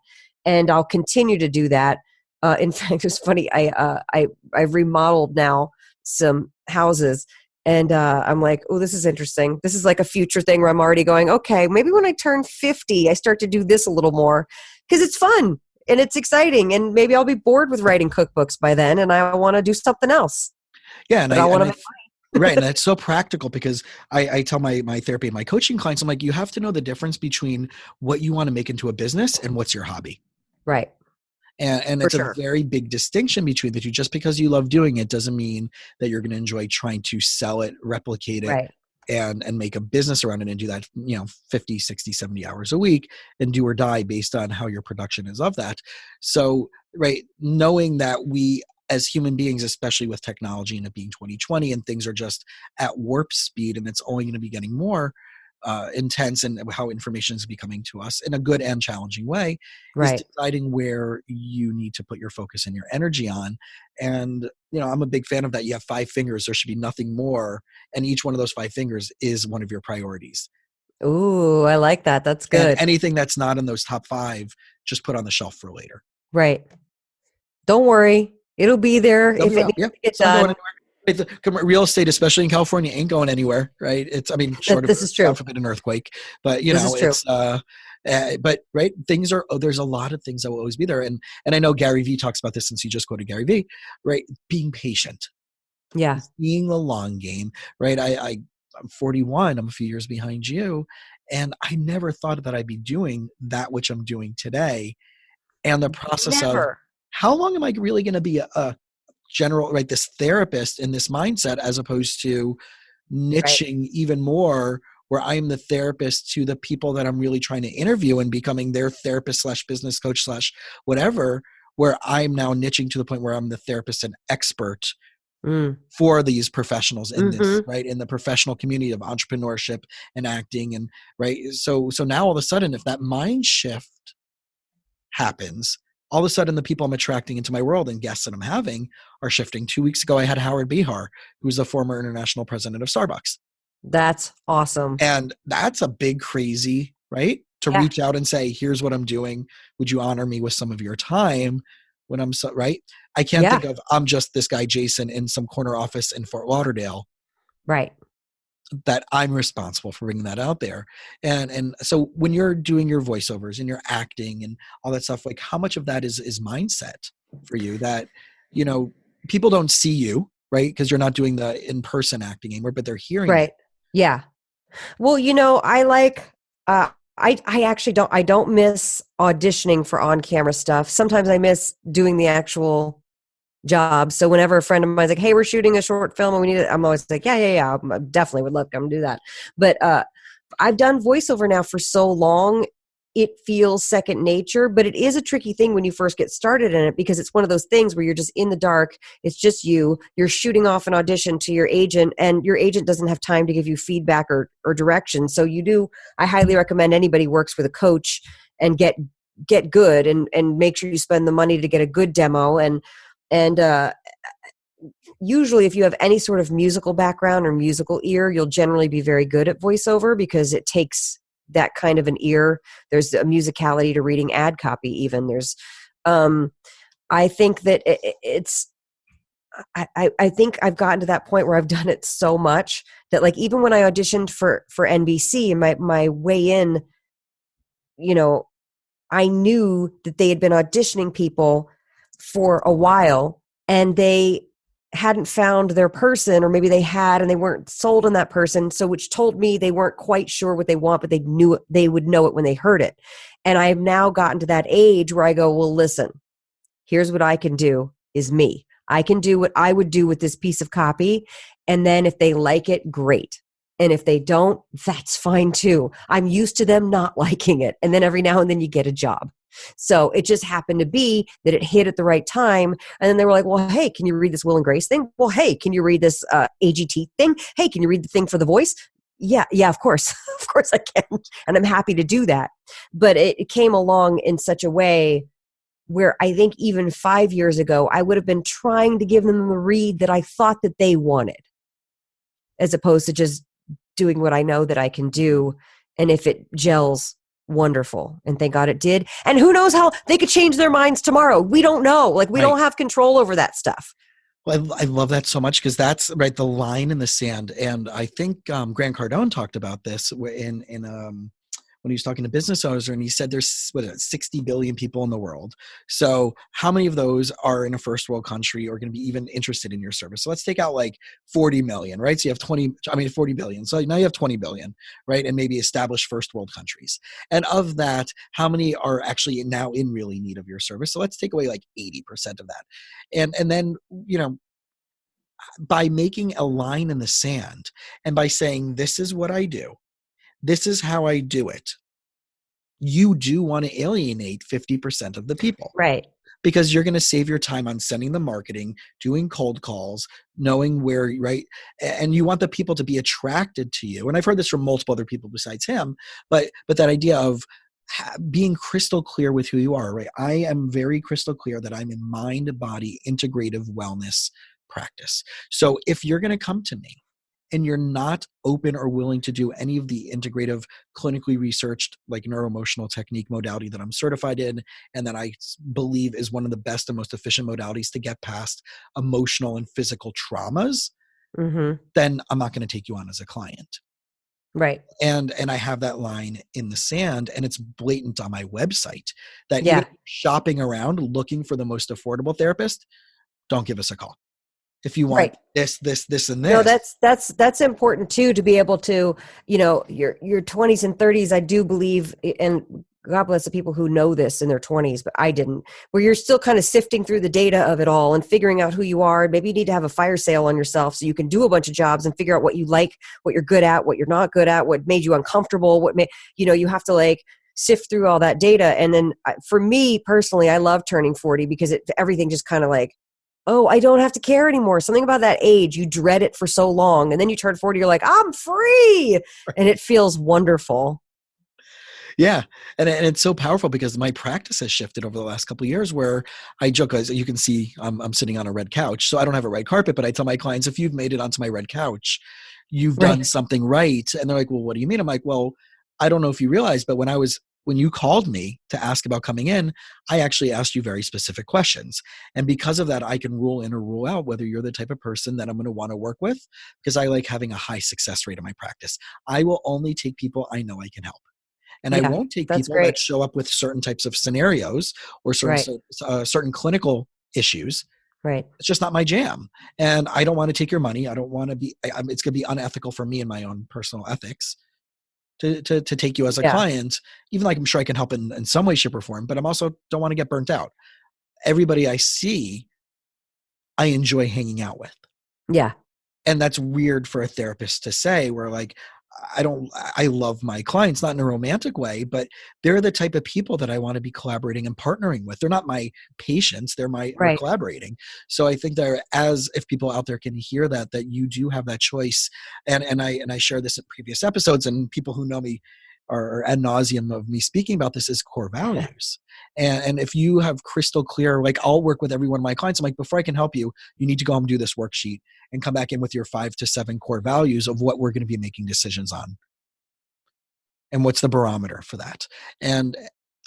And I'll continue to do that. In fact, it's funny. I've remodeled now some houses, and I'm like, oh, this is interesting. This is like a future thing where I'm already going, okay, maybe when I turn 50, I start to do this a little more because it's fun and it's exciting. And maybe I'll be bored with writing cookbooks by then and I want to do something else. Yeah. And I want to make money. Right. And that's so practical because I tell my therapy and my coaching clients, I'm like, you have to know the difference between what you want to make into a business and what's your hobby. Right. And it's a very big distinction between the two. Just because you love doing it doesn't mean that you're going to enjoy trying to sell it, replicate it, and make a business around it and do that, 50, 60, 70 hours a week and do or die based on how your production is of that. So, knowing that we, as human beings, especially with technology and it being 2020 and things are just at warp speed and it's only going to be getting more intense and how information is becoming to us in a good and challenging way, is deciding where you need to put your focus and your energy on. And, I'm a big fan of that. You have 5 fingers. There should be nothing more. And each one of those 5 fingers is one of your priorities. Ooh, I like that. That's good. And anything that's not in those top 5, just put on the shelf for later. Right. Don't worry. It'll be there if it needs to get done. Real estate, especially in California, ain't going anywhere, right? It's, short this of, is true. God forbid, an earthquake, but it's, things are, there's a lot of things that will always be there. And I know Gary Vee talks about this, since you just quoted Gary Vee, right? Being patient. Yeah. Being the long game, right? I'm 41. I'm a few years behind you. And I never thought that I'd be doing that which I'm doing today. And the process of how long am I really going to be a general, this therapist in this mindset, as opposed to niching even more, where I'm the therapist to the people that I'm really trying to interview and becoming their therapist / business coach / whatever, where I'm now niching to the point where I'm the therapist and expert for these professionals in this, right? In the professional community of entrepreneurship and acting, and right. So now all of a sudden, if that mind shift happens, all of a sudden the people I'm attracting into my world and guests that I'm having are shifting. 2 weeks ago, I had Howard Behar, who's the former international president of Starbucks. That's awesome. And that's a big crazy, right? To reach out and say, here's what I'm doing. Would you honor me with some of your time when I'm so, right? I can't think of, I'm just this guy, Jason, in some corner office in Fort Lauderdale. Right. That I'm responsible for bringing that out there. And so when you're doing your voiceovers and you're acting and all that stuff, like how much of that is mindset for you that, you know, people don't see you, right? Because you're not doing the in-person acting anymore, but they're hearing it. Yeah. Well, you know, I like, I actually don't miss auditioning for on-camera stuff. Sometimes I miss doing the actual job. So whenever a friend of mine's like, hey, we're shooting a short film and we need it, I'm always like, yeah. I definitely would love to come do that. But I've done voiceover now for so long, it feels second nature, but it is a tricky thing when you first get started in it, because it's one of those things where you're just in the dark. It's just you're shooting off an audition to your agent, and your agent doesn't have time to give you feedback or direction. So I highly recommend anybody works with a coach and get good and make sure you spend the money to get a good demo. And usually if you have any sort of musical background or musical ear, you'll generally be very good at voiceover because it takes that kind of an ear. There's a musicality to reading ad copy even. There's, I think that I think I've gotten to that point where I've done it so much that like, even when I auditioned for NBC and my way in, you know, I knew that they had been auditioning people for a while and they hadn't found their person, or maybe they had and they weren't sold on that person. So which told me they weren't quite sure what they want, but they would know it when they heard it. And I've now gotten to that age where I go, well, listen, here's what I can do is me. I can do what I would do with this piece of copy. And then if they like it, great. And if they don't, that's fine too. I'm used to them not liking it. And then every now and then you get a job. So it just happened to be that it hit at the right time. And then they were like, well, hey, can you read this Will and Grace thing? Well, hey, can you read this AGT thing? Hey, can you read the thing for the voice? Yeah, of course. Of course I can. And I'm happy to do that. But it came along in such a way where I think even 5 years ago, I would have been trying to give them the read that I thought that they wanted, as opposed to just doing what I know that I can do. And if it gels, wonderful. And thank God it did. And who knows how they could change their minds tomorrow. We don't know. Like we don't have control over that stuff. Well, I love that so much because that's right. The line in the sand. And I think Grant Cardone talked about this in when he was talking to business owners, and he said there's 60 billion people in the world. So how many of those are in a first world country or going to be even interested in your service? So let's take out like 40 million, right? So you have 40 billion. So now you have 20 billion, right? And maybe established first world countries. And of that, how many are actually now in really need of your service? So let's take away like 80% of that. And then, you know, by making a line in the sand and by saying, this is what I do, this is how I do it, you do want to alienate 50% of the people. Right. Because you're going to save your time on sending the marketing, doing cold calls, knowing where, right? And you want the people to be attracted to you. And I've heard this from multiple other people besides him, but that idea of being crystal clear with who you are, right? I am very crystal clear that I'm in mind-body integrative wellness practice. So if you're going to come to me and you're not open or willing to do any of the integrative, clinically researched, like neuroemotional technique modality that I'm certified in, and that I believe is one of the best and most efficient modalities to get past emotional and physical traumas, then I'm not going to take you on as a client. Right. And I have that line in the sand, and it's blatant on my website that even shopping around looking for the most affordable therapist, don't give us a call. If you want this, and this. No, that's important too, to be able to, you know, your 20s and 30s, I do believe, and God bless the people who know this in their 20s, but I didn't, where you're still kind of sifting through the data of it all and figuring out who you are. Maybe you need to have a fire sale on yourself so you can do a bunch of jobs and figure out what you like, what you're good at, what you're not good at, what made you uncomfortable, you have to like sift through all that data. And then for me personally, I love turning 40 because everything just kind of like, oh, I don't have to care anymore. Something about that age, you dread it for so long. And then you turn 40, you're like, I'm free. And it feels wonderful. Yeah. And it's so powerful because my practice has shifted over the last couple of years where I joke, as you can see, I'm sitting on a red couch. So I don't have a red carpet, but I tell my clients, if you've made it onto my red couch, you've done something right. And they're like, well, what do you mean? I'm like, well, I don't know if you realize, but when you called me to ask about coming in, I actually asked you very specific questions. And because of that, I can rule in or rule out whether you're the type of person that I'm going to want to work with, because I like having a high success rate in my practice. I will only take people I know I can help. And I won't take people that show up with certain types of scenarios or certain clinical issues. Right. It's just not my jam. And I don't want to take your money. I don't want to be, it's going to be unethical for me and my own personal ethics to take you as a client, even though I'm sure I can help in some way, shape, or form, but I'm also don't want to get burnt out. Everybody I see, I enjoy hanging out with. Yeah. And that's weird for a therapist to say, where like, I love my clients, not in a romantic way, but they're the type of people that I want to be collaborating and partnering with. They're not my patients. We're collaborating. So I think if people out there can hear that you do have that choice. And I share this in previous episodes, and people who know me are ad nauseum of me speaking about this is core values. And if you have crystal clear, like I'll work with every one of my clients. I'm like, before I can help you, you need to go home and do this worksheet and come back in with your 5 to 7 core values of what we're going to be making decisions on. And what's the barometer for that? And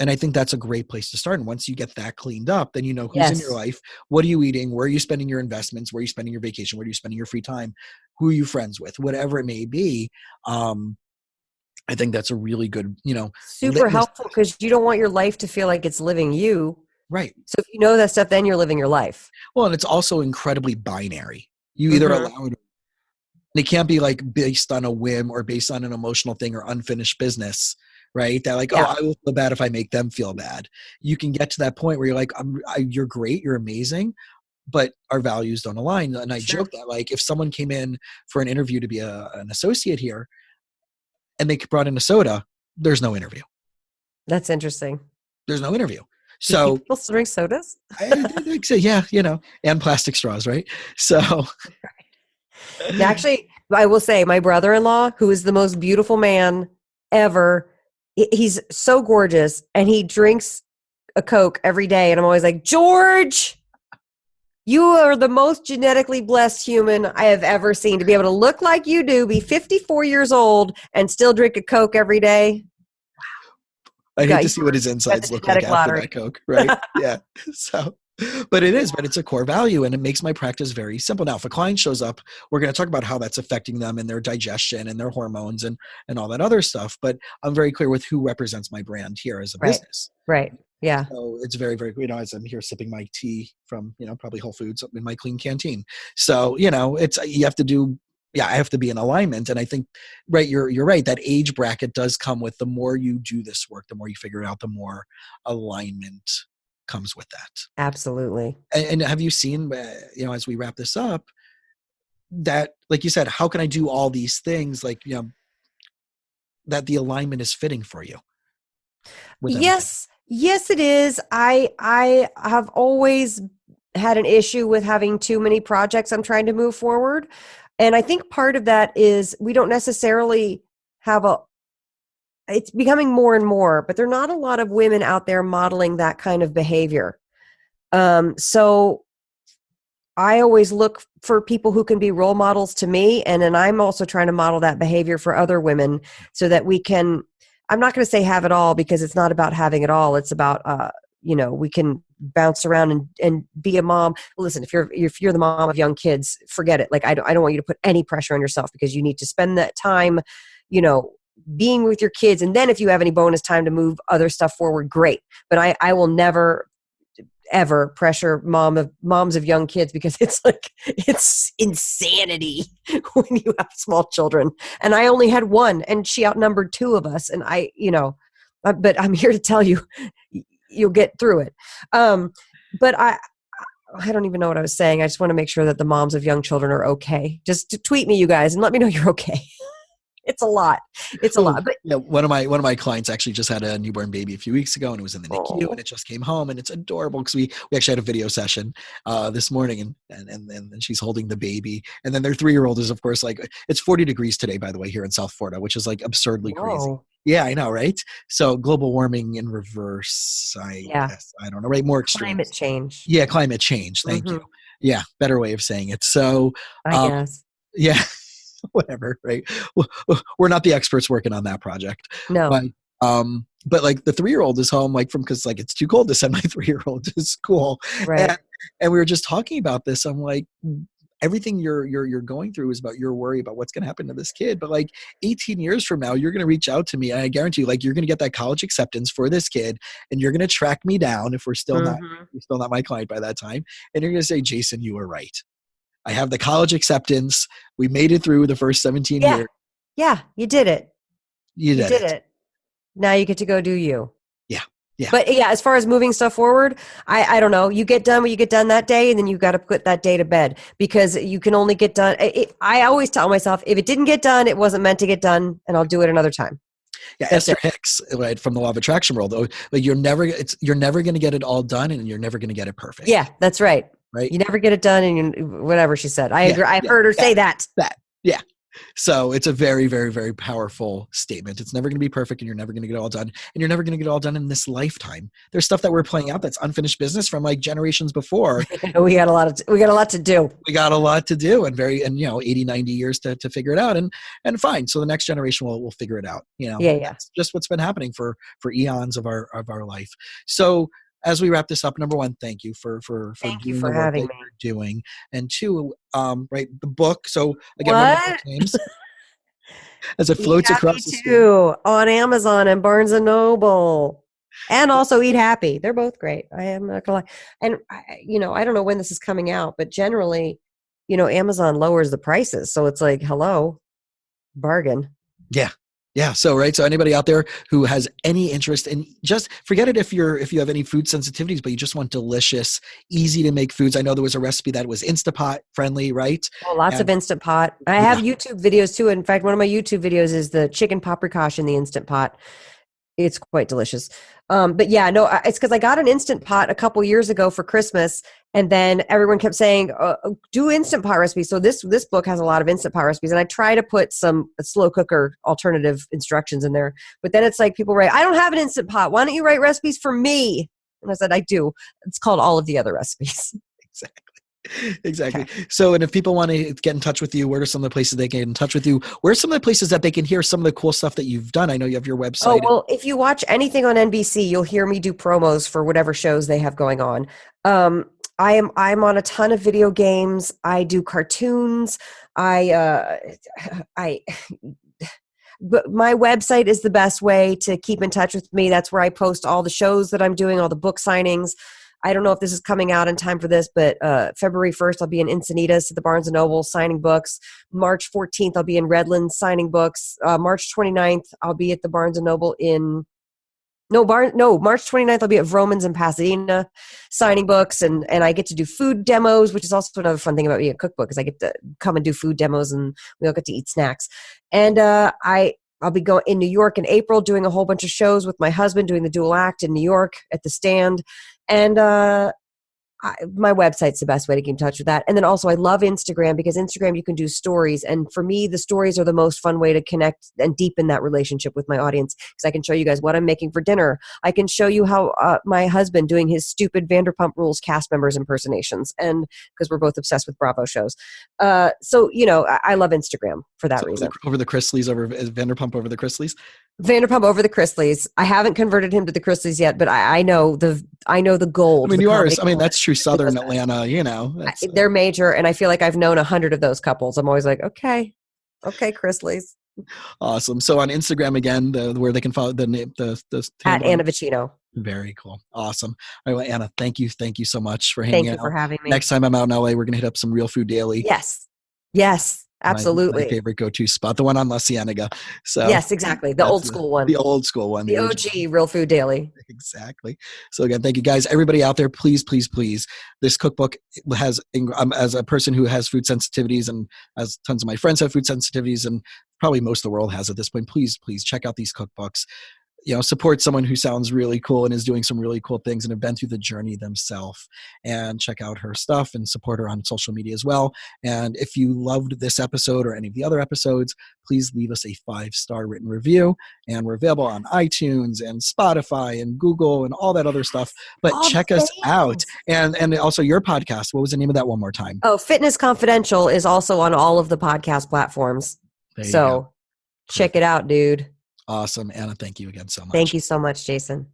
I think that's a great place to start. And once you get that cleaned up, then you know who's in your life, what are you eating, where are you spending your investments, where are you spending your vacation, where are you spending your free time, who are you friends with, whatever it may be. I think that's a really good, super helpful, because you don't want your life to feel like it's living you. Right. So if you know that stuff, then you're living your life. Well, and it's also incredibly binary. You either allow it, it can't be like based on a whim or based on an emotional thing or unfinished business, right? That like, I will feel bad if I make them feel bad. You can get to that point where you're like, you're great, you're amazing, but our values don't align. And I joke that like, if someone came in for an interview to be an associate here and they brought in a soda, there's no interview. That's interesting. There's no interview. So people still drink sodas? I think so, yeah, and plastic straws, right? So actually, I will say my brother-in-law, who is the most beautiful man ever, he's so gorgeous, and he drinks a Coke every day. And I'm always like, George, you are the most genetically blessed human I have ever seen, to be able to look like you do, be 54 years old, and still drink a Coke every day. I hate to see what his insides look like after that Coke, right? Yeah. So, but it's a core value, and it makes my practice very simple. Now, if a client shows up, we're going to talk about how that's affecting them and their digestion and their hormones and all that other stuff. But I'm very clear with who represents my brand here as a business. Right. Yeah. So it's very, very, as I'm here sipping my tea from, probably Whole Foods in my clean canteen. So, you have to do, I have to be in alignment. And I think, you're right. That age bracket does come with the more you do this work, the more you figure it out, the more alignment comes with that. Absolutely. And have you seen, as we wrap this up, that, like you said, how can I do all these things, like, that the alignment is fitting for you? Yes. Yes, it is. I have always had an issue with having too many projects I'm trying to move forward. And I think part of that is we don't necessarily have it's becoming more and more, but there are not a lot of women out there modeling that kind of behavior. So I always look for people who can be role models to me. And then I'm also trying to model that behavior for other women so that we can, I'm not going to say have it all, because it's not about having it all. It's about, we can bounce around and be a mom. Listen, if you're the mom of young kids, forget it. Like, I don't want you to put any pressure on yourself, because you need to spend that time, being with your kids. And then if you have any bonus time to move other stuff forward, great. But I will never, ever pressure moms of young kids, because it's insanity when you have small children. And I only had one, and she outnumbered two of us. And but I'm here to tell you, you'll get through it. But I don't even know what I was saying. I just want to make sure that the moms of young children are okay. Just to tweet me, you guys, and let me know you're okay. It's a lot. It's a lot. But yeah, one of my clients actually just had a newborn baby a few weeks ago, and it was in the NICU, and it just came home, and it's adorable because we actually had a video session this morning, and she's holding the baby, and then their 3-year-old is, of course, like, it's 40 degrees today, by the way, here in South Florida, which is like absurdly crazy. Yeah, I know, right? So global warming in reverse, I guess. I don't know, right? More extreme. Climate change. Yeah, climate change. Thank you. Yeah, better way of saying it. So I guess. Yeah. Whatever, right? We're not the experts working on that project. No. But like the 3-year-old is home, like because like it's too cold to send my 3-year-old to school. Right. And we were just talking about this. I'm like, everything you're going through is about your worry about what's going to happen to this kid. But like 18 years from now, you're going to reach out to me, and I guarantee you, like, you're going to get that college acceptance for this kid, and you're going to track me down if we're still not my client by that time, and you're going to say, Jason, you were right. I have the college acceptance. We made it through the first 17 years. Yeah, you did it. You did it. Now you get to go do you. Yeah. Yeah. But yeah, as far as moving stuff forward, I don't know. You get done what you get done that day, and then you got to put that day to bed, because you can only get done. I always tell myself, if it didn't get done, it wasn't meant to get done, and I'll do it another time. Yeah, Esther Hicks, right, from the Law of Attraction world. Like you're never going to get it all done, and you're never going to get it perfect. Yeah, that's right. Right. You never get it done, and whatever she said. I agree. I've heard her say that. Yeah. So it's a very, very, very powerful statement. It's never going to be perfect, and you're never going to get it all done. And you're never going to get it all done in this lifetime. There's stuff that we're playing out that's unfinished business from like generations before. We got a lot to do. We got a lot to do, and 80, 90 years to figure it out. And fine. So the next generation will figure it out. That's just what's been happening for eons of our life. So as we wrap this up, number one, thank you for doing the work that you're doing. And two, right, the book. So again, one of my names as it floats across the screen. On Amazon and Barnes & Noble. And also Eat Happy. They're both great. I am not gonna lie. And I don't know when this is coming out, but generally, Amazon lowers the prices. So it's like, hello, bargain. Yeah. Yeah. So, right. So anybody out there who has any interest in, just forget it if you have any food sensitivities, but you just want delicious, easy to make foods. I know there was a recipe that was Instapot friendly, right? Oh, lots of Instant Pot. I have YouTube videos too. In fact, one of my YouTube videos is the chicken paprikash in the Instant Pot. It's quite delicious. But yeah, no, it's because I got an Instant Pot a couple years ago for Christmas, and then everyone kept saying, do Instant Pot recipes. So this book has a lot of Instant Pot recipes, and I try to put some slow cooker alternative instructions in there. But then it's like people write, I don't have an Instant Pot. Why don't you write recipes for me? And I said, I do. It's called All of the Other Recipes. Exactly. Okay. So, and if people want to get in touch with you, where are some of the places they can get in touch with you? Where are some of the places that they can hear some of the cool stuff that you've done? I know you have your website. Oh, well, if you watch anything on NBC, you'll hear me do promos for whatever shows they have going on. I'm on a ton of video games. I do cartoons. But my website is the best way to keep in touch with me. That's where I post all the shows that I'm doing, all the book signings. I don't know if this is coming out in time for this, but February 1st, I'll be in Encinitas at the Barnes & Noble signing books. March 14th, I'll be in Redlands signing books. March 29th, I'll be at the Barnes & Noble March 29th, I'll be at Vroman's in Pasadena signing books, and I get to do food demos, which is also another fun thing about being a cookbook, is I get to come and do food demos, and we all get to eat snacks. And I'll be going in New York in April, doing a whole bunch of shows with my husband, doing the dual act in New York at the Stand. And my website's the best way to keep in touch with that. And then also I love Instagram, because Instagram, you can do stories. And for me, the stories are the most fun way to connect and deepen that relationship with my audience, because I can show you guys what I'm making for dinner. I can show you how my husband doing his stupid Vanderpump Rules cast members impersonations, and because we're both obsessed with Bravo shows. So, I love Instagram for that reason. Over the Chrisleys, Vanderpump over the Chrisleys? Vanderpump over the Chrisleys. I haven't converted him to the Chrisleys yet, but I know the gold. I mean, that's true. Southern Atlanta, they're major, and I feel like I've known 100 of those couples. I'm always like, okay, Chrisleys. Awesome. So on Instagram again, where they can follow the name, the at Anna Vocino. Very cool. Awesome. All right, well, Anna, thank you so much for hanging out. Thank you for having me. Next time I'm out in LA, we're gonna hit up some Real Food Daily. Yes. Absolutely. My favorite go-to spot, the one on La Cienega. So yes, exactly. The old school one. The old school one. The OG Real Food Daily. Exactly. So again, thank you guys. Everybody out there, please, please, please. This cookbook has, as a person who has food sensitivities, and as tons of my friends have food sensitivities, and probably most of the world has at this point. Please check out these cookbooks. Support someone who sounds really cool and is doing some really cool things and have been through the journey themselves, and check out her stuff and support her on social media as well. And if you loved this episode or any of the other episodes, please leave us a 5-star written review. And we're available on iTunes and Spotify and Google and all that other stuff. But check us out. And also your podcast. What was the name of that one more time? Oh, Fitness Confidential is also on all of the podcast platforms. So check it out, dude. Awesome. Anna, thank you again so much. Thank you so much, Jason.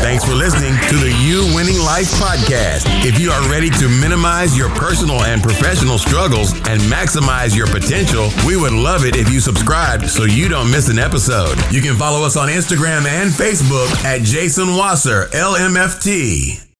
Thanks for listening to the You Winning Life podcast. If you are ready to minimize your personal and professional struggles and maximize your potential, we would love it if you subscribe so you don't miss an episode. You can follow us on Instagram and Facebook at Jason Wasser, LMFT.